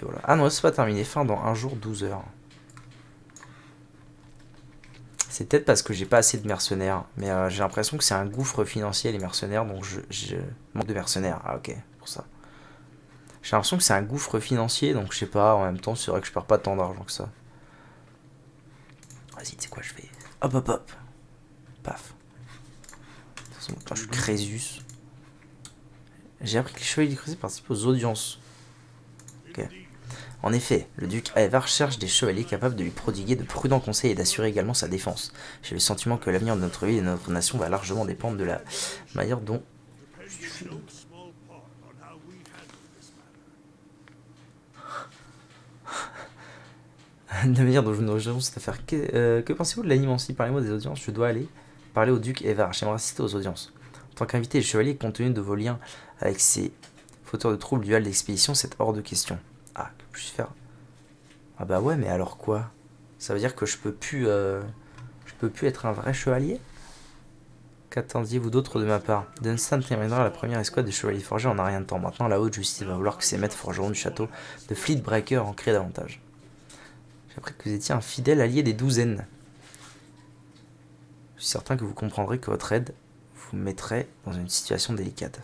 voilà. Ah non, c'est pas terminé. Fin dans un jour, 12 heures. C'est peut-être parce que j'ai pas assez de mercenaires. Mais j'ai l'impression que c'est un gouffre financier, les mercenaires. Donc je manque de mercenaires. Ah, ok, pour ça. J'ai l'impression que c'est un gouffre financier. Donc je sais pas, en même temps, c'est vrai que je perds pas tant d'argent que ça. Vas-y, tu sais quoi, je fais. Hop. Paf. De toute façon, quand je suis Crésus. J'ai appris que les chevaliers du Creuset participent aux audiences. Ok. En effet, le duc Aevar cherche des chevaliers capables de lui prodiguer de prudents conseils et d'assurer également sa défense. J'ai le sentiment que l'avenir de notre ville et de notre nation va largement dépendre de la manière dont... de la manière dont nous gérons cette affaire. Que pensez-vous de l'animancie? Parlez-moi des audiences. Je dois aller parler au duc Aevar. J'aimerais assister aux audiences. En tant qu'invité des chevaliers, compte tenu de vos liens avec ces fauteurs de troubles du hall d'expédition, c'est hors de question. Ah, que puis-je faire? Ah bah ouais, mais alors quoi? Ça veut dire que je peux plus être un vrai chevalier? Qu'attendiez-vous d'autre de ma part? Dunstan terminera la première escouade de chevaliers forgés en un rien de temps. Maintenant, la haute justice va vouloir que ces maîtres forgerons du château de Fleetbreaker en créent davantage. J'ai appris que vous étiez un fidèle allié des douzaines. Je suis certain que vous comprendrez que votre aide vous mettrait dans une situation délicate.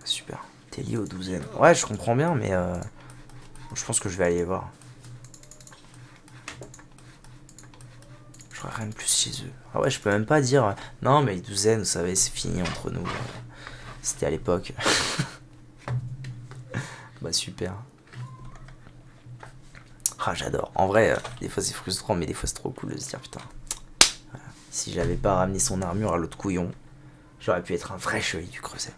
Super. T'es lié aux douzaines. Ouais, je comprends bien, mais Je pense que je vais aller voir. J'aurais rien de plus chez eux. Ah ouais, je peux même pas dire non, mais les douzaines, vous savez, c'est fini entre nous. C'était à l'époque. Bah super. Ah, j'adore. En vrai, des fois c'est frustrant, mais des fois c'est trop cool de se dire putain. Voilà. Si j'avais pas ramené son armure à l'autre couillon, j'aurais pu être un vrai chevalier du Creuset.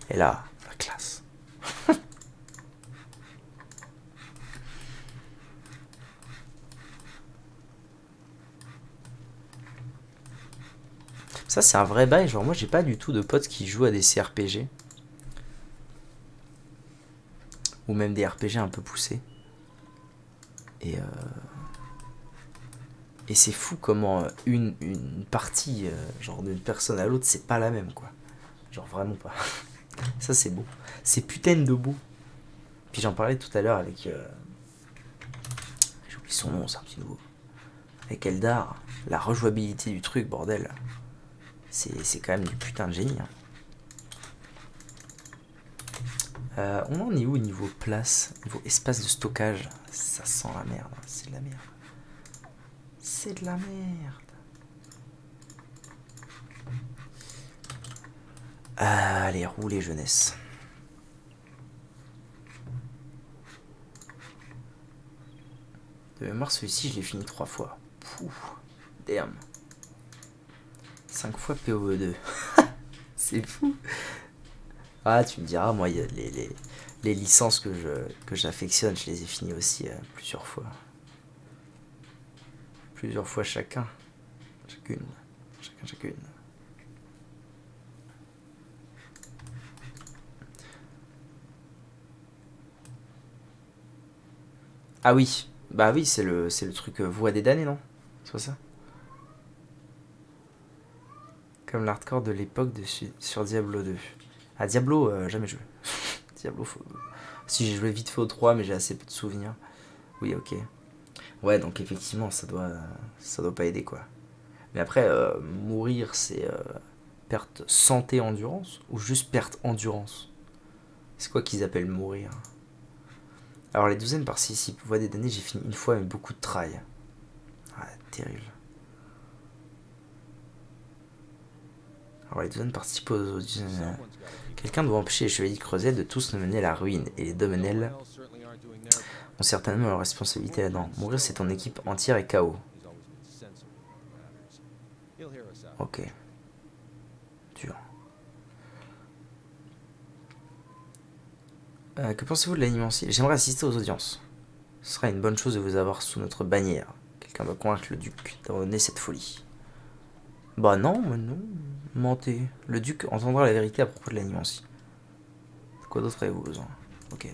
Et là, la classe. Ça, c'est un vrai bail. Genre, moi, j'ai pas du tout de potes qui jouent à des CRPG. Ou même des RPG un peu poussés. Et c'est fou comment une partie, genre d'une personne à l'autre, c'est pas la même, quoi. Genre, vraiment pas. Ça, c'est beau. C'est putain de beau. Puis j'en parlais tout à l'heure avec. J'ai oublié son nom, c'est un petit nouveau. Avec Eldar. La rejouabilité du truc, bordel. C'est quand même du putain de génie. Hein. On en est où niveau place, niveau espace de stockage? Ça sent la merde, c'est de la merde. C'est de la merde. Allez, roulez jeunesse. De mémoire, celui-ci, je l'ai fini 3 fois. Pouf, damn. 5 fois PoE2. C'est fou. Ah, tu me diras, moi, les licences que j'affectionne, je les ai finies aussi plusieurs fois. Plusieurs fois chacun. Chacune. Chacune. Ah oui. Bah oui, c'est le truc Voix des damnés, non? C'est pas ça? Comme l'hardcore de l'époque sur Diablo 2. Ah, Diablo, jamais joué. Diablo, si j'ai joué vite fait au 3, mais j'ai assez peu de souvenirs. Oui, ok. Ouais, donc effectivement, ça doit pas aider, quoi. Mais après, mourir, c'est perte santé endurance ou juste perte endurance? C'est quoi qu'ils appellent mourir? Alors, les douzaines participent. Voix des damnés, j'ai fini une fois avec beaucoup de trail. Ah, terrible. Alors, les douzaines participent aux auditions. Quelqu'un doit empêcher les chevaliers de Creuset de tous nous mener à la ruine, et les Domenel ont certainement leur responsabilité là-dedans. Mourir, c'est ton équipe entière et KO. Ok. Dur. Que pensez-vous de l'animancier? J'aimerais assister aux audiences. Ce sera une bonne chose de vous avoir sous notre bannière. Quelqu'un doit convaincre le duc d'abandonner cette folie. Bah non, mais non. Mentez. Le duc entendra la vérité à propos de l'animancier. De quoi d'autre avez-vous besoin? Ok.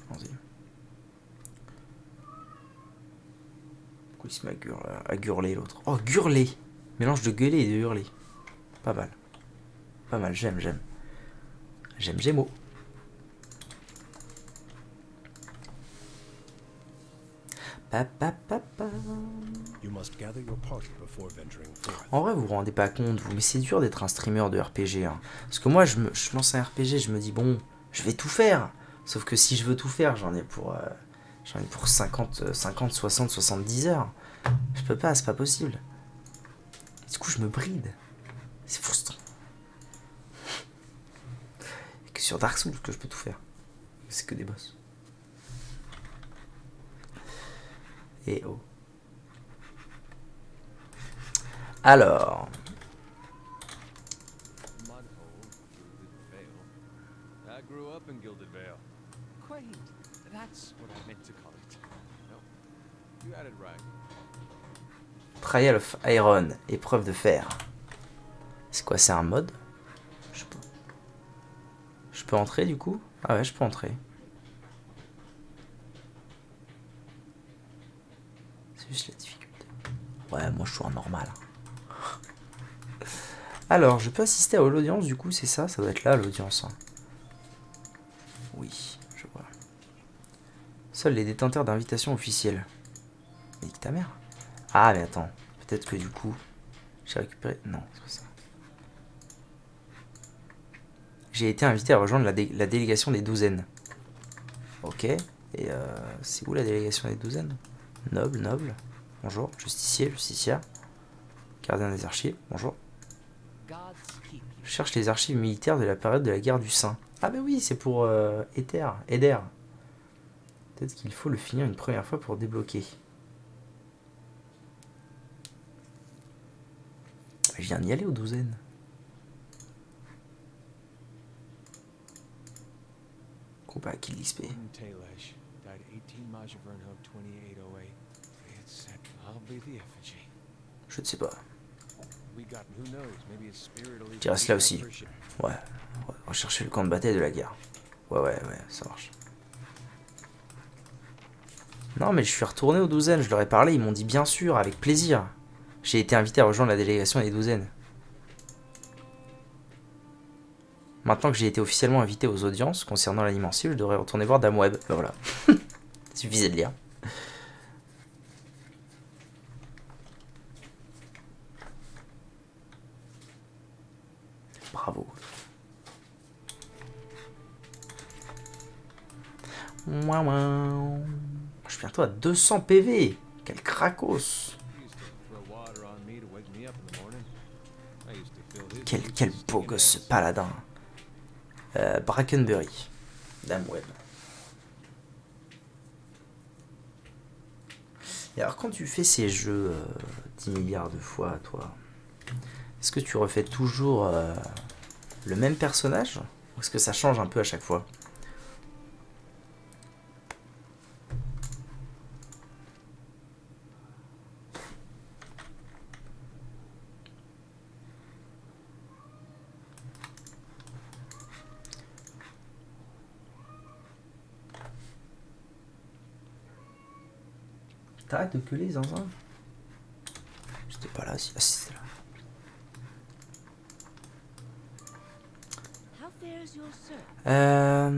Allons-y. Pourquoi il se met à gurler l'autre? Oh, gurler! Mélange de gueuler et de hurler. Pas mal. Pas mal, j'aime. J'aime Gémeaux. En vrai, vous vous rendez pas compte, mais c'est dur d'être un streamer de RPG. Hein. Parce que moi, je lance un RPG, je me dis, bon, je vais tout faire. Sauf que si je veux tout faire, j'en ai pour 50, 60, 70 heures. Je peux pas, c'est pas possible. Du coup, je me bride. C'est frustrant. Et que sur Dark Souls que je peux tout faire. C'est que des boss. Et oh. Alors. Trial of Iron, épreuve de fer. C'est quoi, c'est un mode? Je sais pas. Je peux entrer du coup? Ah ouais, je peux entrer. C'est juste la difficulté. Ouais, moi je suis en normal. Alors, je peux assister à l'audience du coup, c'est ça? Ça doit être là l'audience. Hein. Oui, je vois. Seuls les détenteurs d'invitations officielles. Mais nique ta mère. Ah, mais attends. Peut-être que du coup, j'ai récupéré. Non, c'est pas ça. J'ai été invité à rejoindre la délégation des douzaines. Ok. Et Et c'est où la délégation des douzaines? Noble, noble. Bonjour. Justicier, justicière. Gardien des archives. Bonjour. Je cherche les archives militaires de la période de la guerre du Saint. Ah bah oui, c'est pour Eder. Peut-être qu'il faut le finir une première fois pour débloquer. Je viens d'y aller aux douzaines. Groupe à qui l'XP. Je ne sais pas. Tu restes là aussi. Ouais. On va chercher le camp de bataille de la guerre. Ouais, ça marche. Non, mais je suis retourné aux douzaines, je leur ai parlé, ils m'ont dit bien sûr, avec plaisir. J'ai été invité à rejoindre la délégation des douzaines. Maintenant que j'ai été officiellement invité aux audiences concernant l'animancier, je devrais retourner voir Dame Web. Ben voilà. Il suffisait de lire. Bravo. Je suis bientôt à 200 PV. Quel cracos. Quel beau gosse ce paladin. Brackenbury. Dame Web. Et alors quand tu fais ces jeux 10 milliards de fois, toi, est-ce que tu refais toujours le même personnage? Ou est-ce que ça change un peu à chaque fois? T'arrêtes de gueuler, zinzin. C'était pas là, si. Ah, c'était là.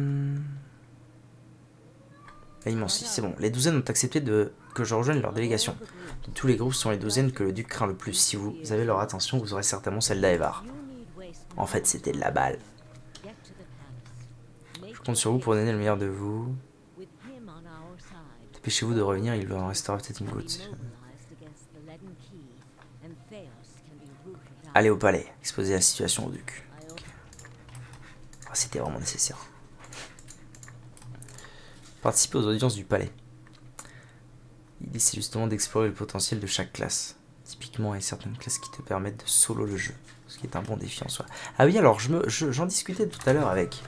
L'immensi, c'est bon. Les douzaines ont accepté que je rejoigne leur délégation. De tous les groupes, ce sont les douzaines que le duc craint le plus. Si vous avez leur attention, vous aurez certainement celle d'Aevar. En fait, c'était de la balle. Je compte sur vous pour donner le meilleur de vous. Dépêchez-vous de revenir, il va en rester peut-être une goutte. Allez au palais, exposer la situation au duc. Okay. Oh, c'était vraiment nécessaire. Participer aux audiences du palais. L'idée c'est justement d'explorer le potentiel de chaque classe. Typiquement, il y a certaines classes qui te permettent de solo le jeu, ce qui est un bon défi en soi. Ah oui, alors j'en discutais tout à l'heure avec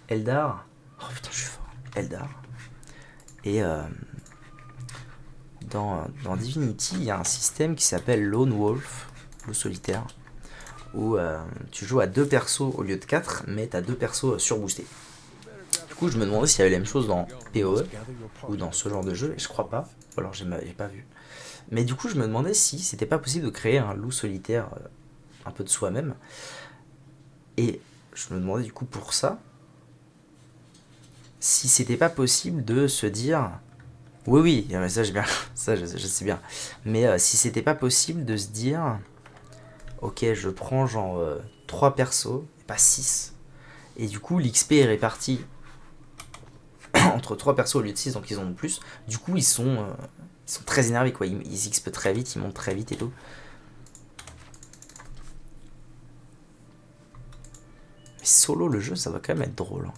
Eldar. Oh putain, je suis fort. Eldar. Et dans Divinity, il y a un système qui s'appelle Lone Wolf, le solitaire, où tu joues à 2 persos au lieu de 4, mais tu as 2 persos surboostés. Du coup, je me demandais s'il y avait la même chose dans PoE ou dans ce genre de jeu, et je crois pas, ou alors j'ai pas vu. Mais du coup, je me demandais si c'était pas possible de créer un loup solitaire un peu de soi-même. Et je me demandais du coup pour ça, si c'était pas possible de se dire... Oui, mais ça, ça je sais bien. Mais si c'était pas possible de se dire... Ok, je prends genre 3 persos, et pas 6. Et du coup, l'XP est réparti entre 3 persos au lieu de 6, donc ils en ont plus. Du coup, ils sont très énervés, quoi. Ils XP très vite, ils montent très vite et tout. Mais solo, le jeu, ça va quand même être drôle. Hein.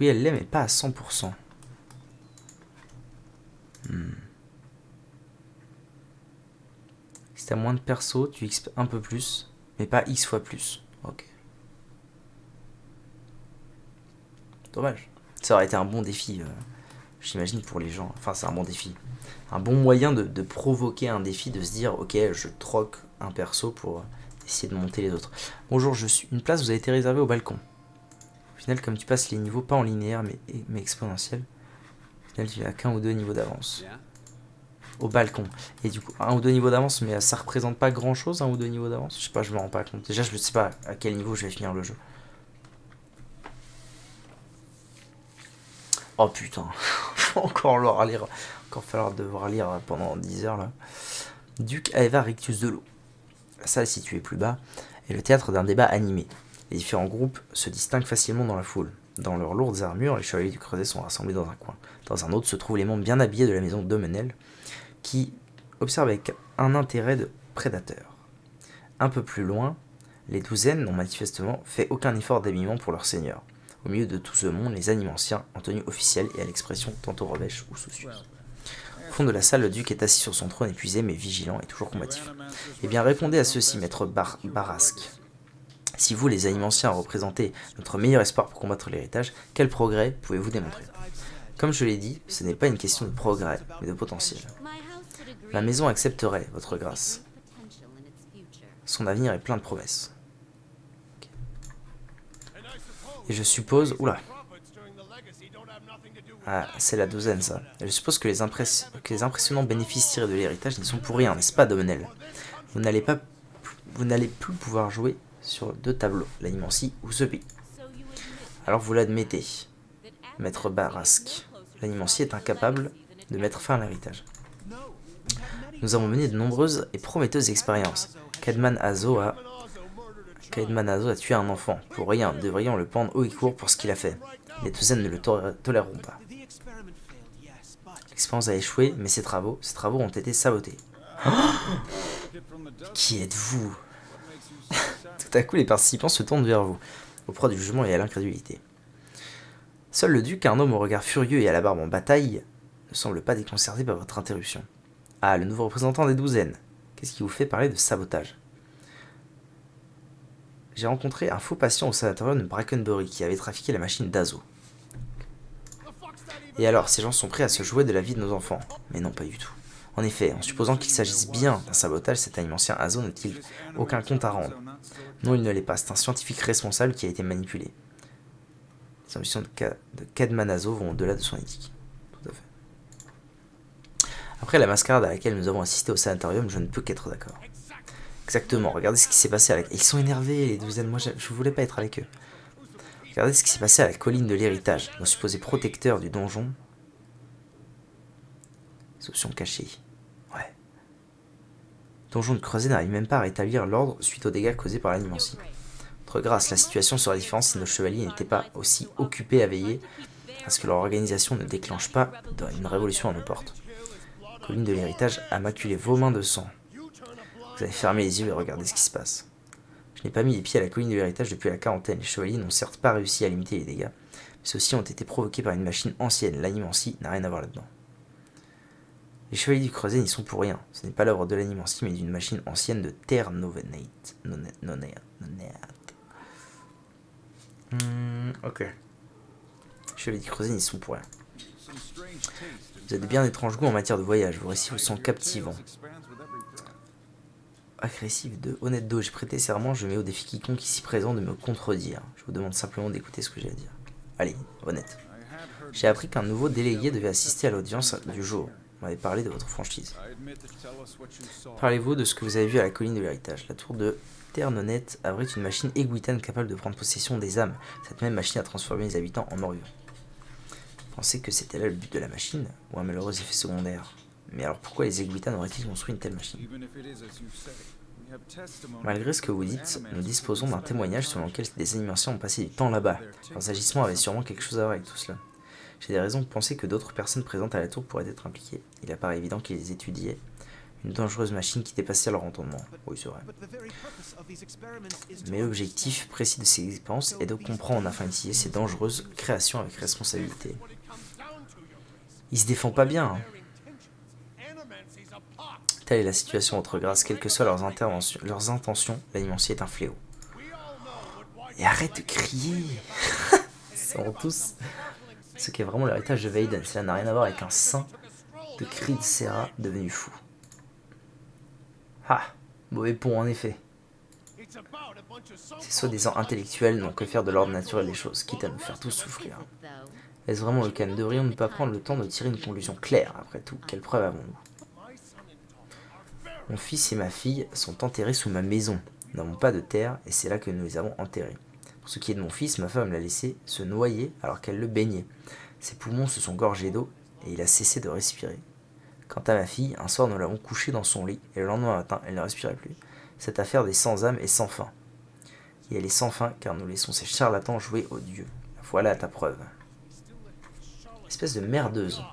Oui, elle l'est, mais pas à 100%. Si t'as moins de persos, tu XP un peu plus, mais pas X fois plus. Ok. Dommage. Ça aurait été un bon défi, j'imagine, pour les gens. Enfin, c'est un bon défi. Un bon moyen de provoquer un défi, de se dire, ok, je troque un perso pour essayer de monter les autres. Bonjour, une place vous a été réservée au balcon. Au final, comme tu passes les niveaux, pas en linéaire, mais exponentiel, au final, tu n'as qu'un ou 2 niveaux d'avance. Au balcon. Et du coup, 1 ou 2 niveaux d'avance, mais ça représente pas grand chose, 1 ou 2 niveaux d'avance. Je sais pas, je me rends pas compte. Déjà, je sais pas à quel niveau je vais finir le jeu. Oh putain, encore devoir lire pendant 10 heures là. Duc Aeva Rictus de l'eau. La salle située plus bas est le théâtre d'un débat animé. Les différents groupes se distinguent facilement dans la foule. Dans leurs lourdes armures, les chevaliers du Creuset sont rassemblés dans un coin. Dans un autre se trouvent les membres bien habillés de la maison Domenel, qui observent avec un intérêt de prédateur. Un peu plus loin, les douzaines n'ont manifestement fait aucun effort d'habillement pour leur seigneur. Au milieu de tout ce monde, les animanciens, en tenue officielle et à l'expression tantôt revêche ou soucieuse. Au fond de la salle, le duc est assis sur son trône épuisé mais vigilant et toujours combatif. Eh bien, répondez à ceci, maître Barasque. Si vous, les animanciens, représentez notre meilleur espoir pour combattre l'héritage, quel progrès pouvez-vous démontrer? Comme je l'ai dit, ce n'est pas une question de progrès, mais de potentiel. La maison accepterait votre grâce. Son avenir est plein de promesses. Okay. Et je suppose... Oula. Ah, c'est la douzaine, ça. Et je suppose que les impressionnants bénéfices tirés de l'héritage n'y sont pour rien, n'est-ce pas, Domenel? Vous n'allez plus pouvoir jouer sur 2 tableaux, l'animancie ou ce pays. Alors vous l'admettez, maître Barasque. L'animancie est incapable de mettre fin à l'héritage. Nous avons mené de nombreuses et prometteuses expériences. Kedman Azo a tué un enfant. Pour rien, devrions le pendre haut et court pour ce qu'il a fait. Les douzaines ne le toléreront pas. L'expérience a échoué, mais ses travaux ont été sabotés. Oh, qui êtes-vous? Tout à coup, les participants se tournent vers vous, au proie du jugement et à l'incrédulité. Seul le duc, un homme au regard furieux et à la barbe en bataille, ne semble pas déconcerté par votre interruption. Ah, le nouveau représentant des douzaines. Qu'est-ce qui vous fait parler de sabotage? J'ai rencontré un faux patient au sanatorium de Brackenbury qui avait trafiqué la machine d'Azo. Et alors, ces gens sont prêts à se jouer de la vie de nos enfants? Mais non, pas du tout. En effet, en supposant qu'il s'agisse bien d'un sabotage, cet animancien Azo n'a-t-il aucun compte à rendre? Non, il ne l'est pas. C'est un scientifique responsable qui a été manipulé. Les ambitions de Kedman Azo vont au-delà de son éthique. Tout à fait. Après la mascarade à laquelle nous avons assisté au sanatorium, je ne peux qu'être d'accord. Exactement, regardez ce qui s'est passé avec... Ils sont énervés, les douzaines, moi je voulais pas être avec eux. Regardez ce qui s'est passé à la colline de l'héritage, nos supposés protecteurs du donjon. Les options cachées. Ouais. Le donjon de Creuset n'arrive même pas à rétablir l'ordre suite aux dégâts causés par l'animancie. Votre grâce, la situation serait différente si nos chevaliers n'étaient pas aussi occupés à veiller à ce que leur organisation ne déclenche pas une révolution à nos portes. La colline de l'héritage a maculé vos mains de sang. Vous avez fermé les yeux et regardez ce qui se passe. Je n'ai pas mis les pieds à la colline de l'héritage depuis la quarantaine. Les chevaliers n'ont certes pas réussi à limiter les dégâts, mais ceux-ci ont été provoqués par une machine ancienne. L'animancie n'a rien à voir là-dedans. Les chevaliers du Creuset n'y sont pour rien. Ce n'est pas l'œuvre de l'animancie, mais d'une machine ancienne de Terre Novenate. Ok. Les chevaliers du Creuset n'y sont pour rien. Vous avez bien d'étranges goûts en matière de voyage. Vos récits vous sont captivants. Agressif de honnête dos, j'ai prêté serment, je mets au défi quiconque ici présent de me contredire. Je vous demande simplement d'écouter ce que j'ai à dire. Allez, honnête. J'ai appris qu'un nouveau délégué devait assister à l'audience du jour. Vous m'avez parlé de votre franchise. Parlez-vous de ce que vous avez vu à la colline de l'héritage. La tour de Terre-Nonnette abrite une machine égouitane capable de prendre possession des âmes. Cette même machine a transformé les habitants en morts-vivants. Vous pensez que c'était là le but de la machine, ou un malheureux effet secondaire? Mais alors pourquoi les égouitanes auraient-ils construit une telle machine? Malgré ce que vous dites, nous disposons d'un témoignage selon lequel des animanciens ont passé du temps là-bas. Leurs agissements avaient sûrement quelque chose à voir avec tout cela. J'ai des raisons de penser que d'autres personnes présentes à la tour pourraient être impliquées. Il apparaît évident qu'ils étudiaient une dangereuse machine qui dépassait leur entendement. Oui, c'est vrai. Mais l'objectif précis de ces expériences est de comprendre afin d'utiliser ces dangereuses créations avec responsabilité. Ils se défendent pas bien, hein. Telle est la situation entre grâce, quelles que soient leurs intentions, l'animancier est un fléau. Et arrête de crier. Ils sont tous... Ce qui est vraiment l'héritage de Vaden, cela n'a rien à voir avec un saint de cri de Serra devenu fou. Ah, mauvais pont en effet. Ces soi-disant intellectuels n'ont que faire de l'ordre naturel des choses, quitte à nous faire tous souffrir. Est-ce vraiment le cas? Ne devrions-nous pas prendre le temps de tirer une conclusion claire, après tout? Quelle preuve avons-nous? Mon fils et ma fille sont enterrés sous ma maison. Nous n'avons pas de terre et c'est là que nous les avons enterrés. Pour ce qui est de mon fils, ma femme l'a laissé se noyer alors qu'elle le baignait. Ses poumons se sont gorgés d'eau et il a cessé de respirer. Quant à ma fille, un soir nous l'avons couchée dans son lit et le lendemain matin, elle ne respirait plus. Cette affaire des sans âme est sans fin. Et elle est sans fin, car nous laissons ces charlatans jouer aux dieux. Voilà ta preuve. Espèce de merdeuse.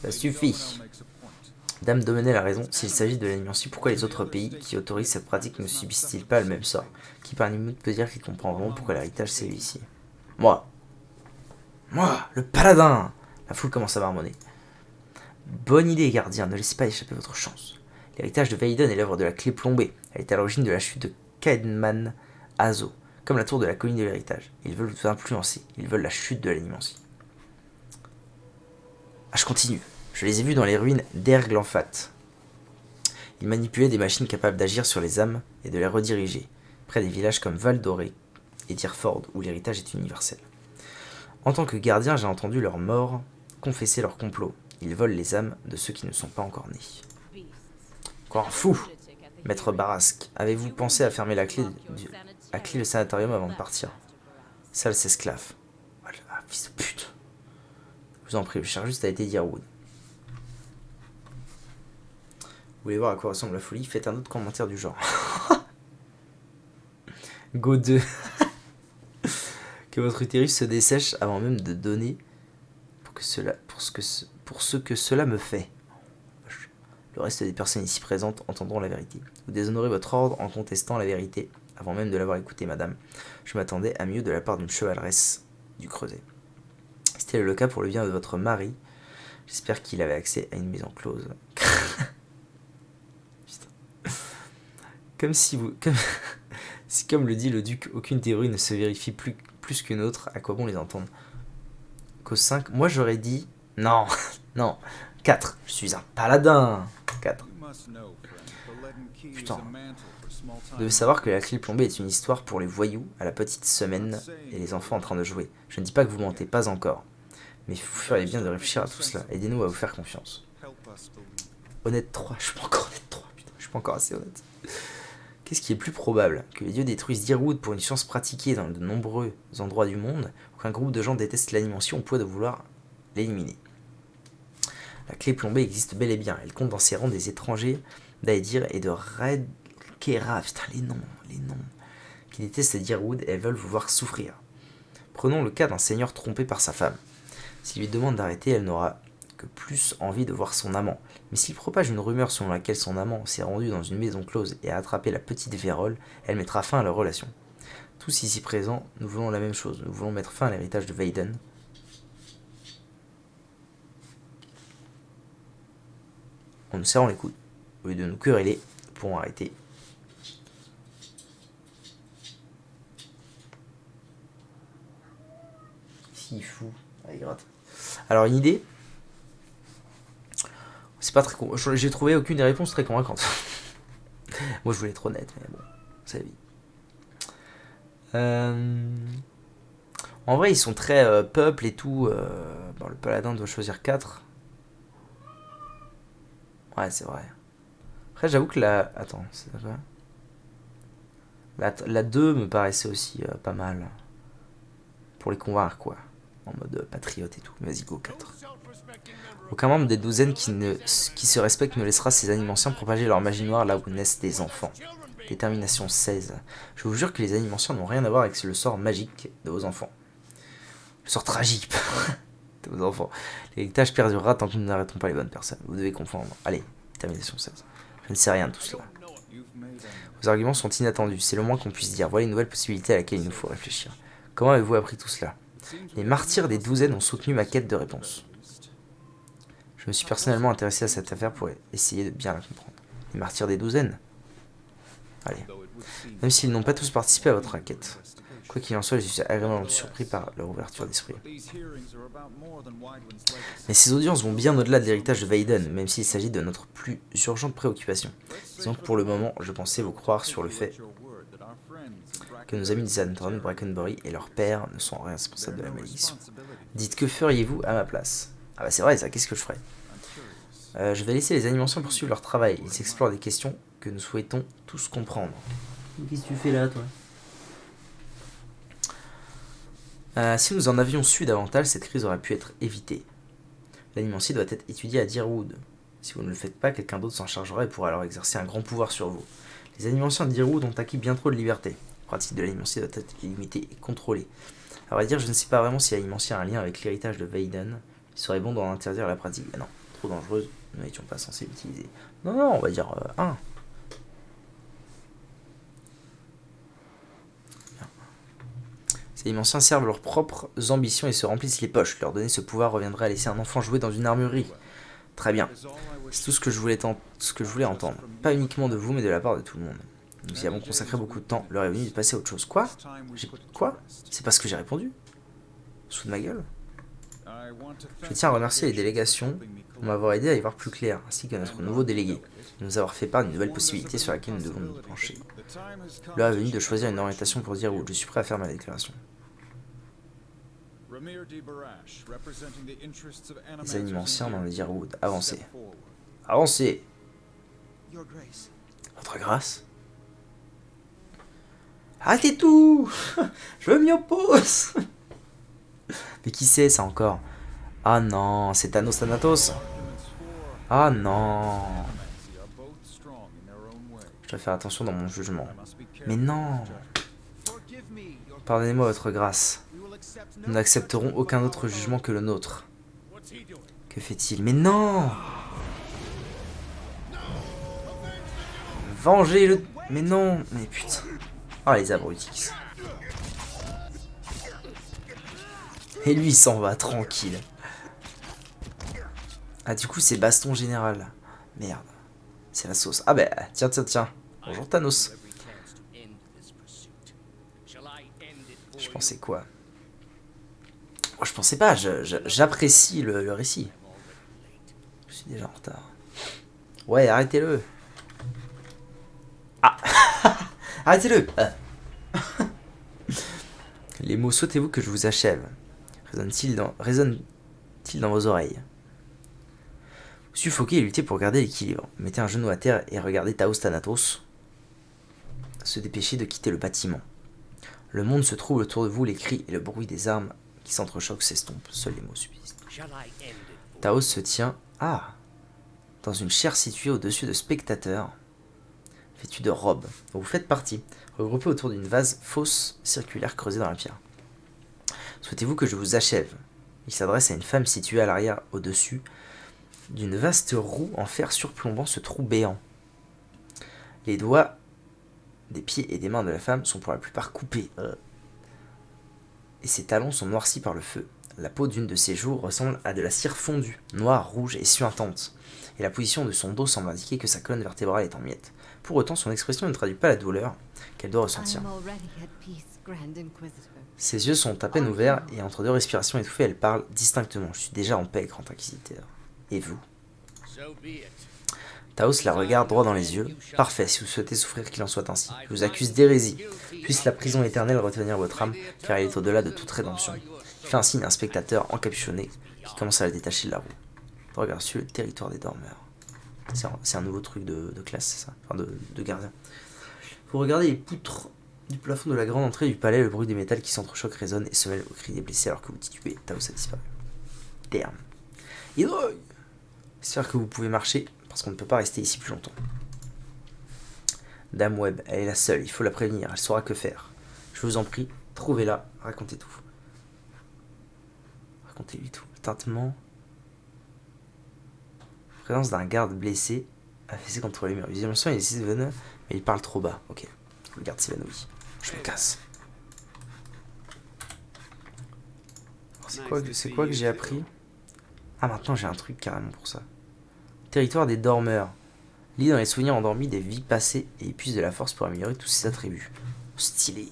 Ça suffit. Dame Domenech a raison, s'il s'agit de l'animancie, pourquoi les autres pays qui autorisent cette pratique ne subissent-ils pas le même sort? Qui par limite peut dire qu'il comprend vraiment pourquoi l'héritage c'est lui ici? Moi, le paladin! La foule commence à marmonner. Bonne idée, gardien, ne laissez pas échapper votre chance. L'héritage de Vaiden est l'œuvre de la clé plombée. Elle est à l'origine de la chute de Caedman Azo, comme la tour de la colline de l'héritage. Ils veulent vous influencer, ils veulent la chute de l'animancie. Ah, je continue. Je les ai vus dans les ruines d'Erglanfat. Ils manipulaient des machines capables d'agir sur les âmes et de les rediriger, près des villages comme Val-Doré et Tyrford, où l'héritage est universel. En tant que gardien, j'ai entendu leurs morts confesser leur complot. Ils volent les âmes de ceux qui ne sont pas encore nés. Encore un fou! Maître Barasque, avez-vous pensé à fermer la clé le sanatorium avant de partir? Sales esclave. Ah, fils de pute. Je vous en prie, je cherche juste à été Dyrwood. Vous voulez voir à quoi ressemble la folie? Faites un autre commentaire du genre. Go 2. Que votre utérus se dessèche avant même de donner pour ce que cela me fait. Le reste des personnes ici présentes entendront la vérité. Vous déshonorez votre ordre en contestant la vérité, avant même de l'avoir écouté, madame. Je m'attendais à mieux de la part d'une chevaleresse du Creuset. C'était le cas pour le bien de votre mari. J'espère qu'il avait accès à une maison close. Comme le dit le duc, aucune théorie ne se vérifie plus qu'une autre, à quoi bon les entendre? Qu'au 5, moi j'aurais dit... Non, non, 4, je suis un paladin. 4. Putain. Vous devez savoir que la clé plombée est une histoire pour les voyous, à la petite semaine, et les enfants en train de jouer. Je ne dis pas que vous mentez, pas encore. Mais vous feriez bien de réfléchir à tout cela. Aidez-nous à vous faire confiance. Honnête 3, je suis pas encore honnête 3, putain, je suis pas encore assez honnête. Qu'est-ce qui est plus probable? Que les dieux détruisent Dyrwood pour une science pratiquée dans de nombreux endroits du monde, ou qu'un groupe de gens déteste l'animation au point de vouloir l'éliminer? La clé plombée existe bel et bien. Elle compte dans ses rangs des étrangers d'Aedir et de Redkera. Putain, les noms. Qui détestent Dyrwood et elles veulent vous voir souffrir. Prenons le cas d'un seigneur trompé par sa femme. S'il lui demande d'arrêter, elle n'aura que plus envie de voir son amant. Mais s'il propage une rumeur selon laquelle son amant s'est rendu dans une maison close et a attrapé la petite vérole, elle mettra fin à leur relation. Tous ici présents, nous voulons la même chose. Nous voulons mettre fin à l'héritage de Vaiden. En nous serrant les coudes, au lieu de nous quereller, nous pourrons arrêter. Si fou, allez gratte. Alors une idée. C'est pas très con. J'ai trouvé aucune des réponses très convaincantes. Moi je voulais être honnête, mais bon, c'est la vie. En vrai, ils sont très peuple et tout. Bon, le paladin doit choisir 4. Ouais, c'est vrai. Après, j'avoue que la... Attends, c'est quoi? La 2 me paraissait aussi pas mal. Pour les convaincre, quoi. En mode patriote et tout. Vas-y, go 4. Aucun membre des douzaines qui se respecte ne laissera ces animanciens propager leur magie noire là où naissent des enfants. Détermination 16. Je vous jure que les animanciens n'ont rien à voir avec le sort magique de vos enfants. Le sort tragique de vos enfants. L'héritage perdurera tant que nous n'arrêtons pas les bonnes personnes. Vous devez comprendre. Allez, détermination 16. Je ne sais rien de tout cela. Vos arguments sont inattendus, c'est le moins qu'on puisse dire. Voilà une nouvelle possibilité à laquelle il nous faut réfléchir. Comment avez-vous appris tout cela? Les martyrs des douzaines ont soutenu ma quête de réponse. Je me suis personnellement intéressé à cette affaire pour essayer de bien la comprendre. Les martyrs des douzaines? Allez. Même s'ils n'ont pas tous participé à votre enquête. Quoi qu'il en soit, je suis agréablement surpris par leur ouverture d'esprit. Mais ces audiences vont bien au-delà de l'héritage de Vaiden, même s'il s'agit de notre plus urgente préoccupation. Disons que pour le moment, je pensais vous croire sur le fait que nos amis des Sanatorium de Brackenbury et leur père ne sont rien responsables de la malédiction. Dites, que feriez-vous à ma place? Ah bah c'est vrai ça, qu'est-ce que je ferais? Je vais laisser les animanciens poursuivre leur travail. Ils explorent des questions que nous souhaitons tous comprendre. Qu'est-ce que tu fais là, toi? Si nous en avions su davantage, cette crise aurait pu être évitée. L'animancier doit être étudié à Dyrwood. Si vous ne le faites pas, quelqu'un d'autre s'en chargera et pourra alors exercer un grand pouvoir sur vous. Les animanciens d'Hyrule ont acquis bien trop de liberté. La pratique de l'animancier doit être limitée et contrôlée. À vrai dire, je ne sais pas vraiment si l'animancier a un lien avec l'héritage de Vaiden. Il serait bon d'en interdire la pratique. Ah non, trop dangereuse, nous n'étions pas censés l'utiliser. Non, non, on va dire 1. Ces animanciens servent leurs propres ambitions et se remplissent les poches. Leur donner ce pouvoir reviendrait à laisser un enfant jouer dans une armurerie. Très bien. C'est tout ce que je voulais entendre. Pas uniquement de vous, mais de la part de tout le monde. Nous y avons consacré beaucoup de temps. L'heure est venue de passer à autre chose. Quoi? Quoi? C'est pas ce que j'ai répondu? Sous de ma gueule? Je tiens à remercier les délégations de m'avoir aidé à y voir plus clair, ainsi que notre nouveau délégué, de nous avoir fait part d'une nouvelle possibilité sur laquelle nous devons nous pencher. L'heure est venue de choisir une orientation pour dire où je suis prêt à faire ma déclaration. Les animanciens dans les Hyrule, avancez. Avancez! Votre grâce? Arrêtez tout! Je m'y oppose! Mais qui c'est ça encore? Ah non, c'est Thanos Thanatos. Ah non. Je dois faire attention dans mon jugement. Mais non. Pardonnez-moi votre grâce. Nous n'accepterons aucun autre jugement que le nôtre. Que fait-il? Mais non. Vengez le... Mais non. Mais putain. Ah les abrutis. Et lui il s'en va tranquille. Ah du coup c'est baston général. Merde. C'est la sauce. Ah bah tiens tiens tiens. Bonjour Thanos. Je pensais quoi? Oh, je pensais pas. J'apprécie le récit. Je suis déjà en retard. Ouais arrêtez-le. Ah. Arrêtez-le. Les mots sautez-vous que je vous achève. Résonne-t-il dans vos oreilles? Suffoquez et luttez pour garder l'équilibre. Mettez un genou à terre et regardez Taos Thanatos se dépêcher de quitter le bâtiment. Le monde se trouble autour de vous, les cris et le bruit des armes qui s'entrechoquent s'estompent. Seuls les mots subsistent. Taos se tient, dans une chaire située au-dessus de spectateurs, vêtus de robes, dont vous faites partie, regroupés autour d'une vase fausse circulaire creusée dans la pierre. Souhaitez-vous que je vous achève? Il s'adresse à une femme située à l'arrière, au-dessus d'une vaste roue en fer surplombant ce trou béant. Les doigts des pieds et des mains de la femme sont pour la plupart coupés, et ses talons sont noircis par le feu. La peau d'une de ses joues ressemble à de la cire fondue, noire, rouge et suintante, et la position de son dos semble indiquer que sa colonne vertébrale est en miettes. Pour autant, son expression ne traduit pas la douleur qu'elle doit ressentir. Ses yeux sont à peine ouverts, et entre deux respirations étouffées, elle parle distinctement. Je suis déjà en paix, grand inquisiteur. Et vous? Taos la regarde droit dans les yeux. Parfait, si vous souhaitez souffrir, qu'il en soit ainsi. Je vous accuse d'hérésie. Puisse la prison éternelle retenir votre âme, car elle est au-delà de toute rédemption. Il fait un signe à un spectateur encapuchonné qui commence à la détacher de la roue. Regarde sur le territoire des dormeurs. C'est un nouveau truc de classe, c'est ça? Enfin, de gardien. Vous regardez les poutres du plafond de la grande entrée du palais, le bruit des métals qui s'entrechoquent résonne et se mêle au cri des blessés alors que vous titubez. Taos a disparu. Damn. J'espère que vous pouvez marcher, parce qu'on ne peut pas rester ici plus longtemps. Dame Webb, elle est la seule, il faut la prévenir, elle saura que faire. Je vous en prie, trouvez-la, racontez tout. Racontez-lui tout. Tintement. Présence d'un garde blessé, affaissé contre les murs. Visiblement, il est veneux, mais il parle trop bas. Ok, le garde s'évanouit. Je me casse. C'est quoi que j'ai appris? Ah, maintenant j'ai un truc carrément pour ça. Territoire des dormeurs. Lit dans les souvenirs endormis des vies passées et épuise de la force pour améliorer tous ses attributs. Stylé.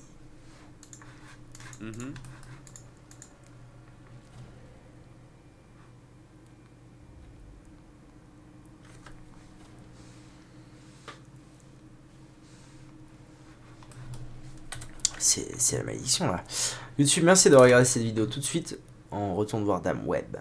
C'est la malédiction là. YouTube, merci de regarder cette vidéo tout de suite. On retourne voir Dame Webb.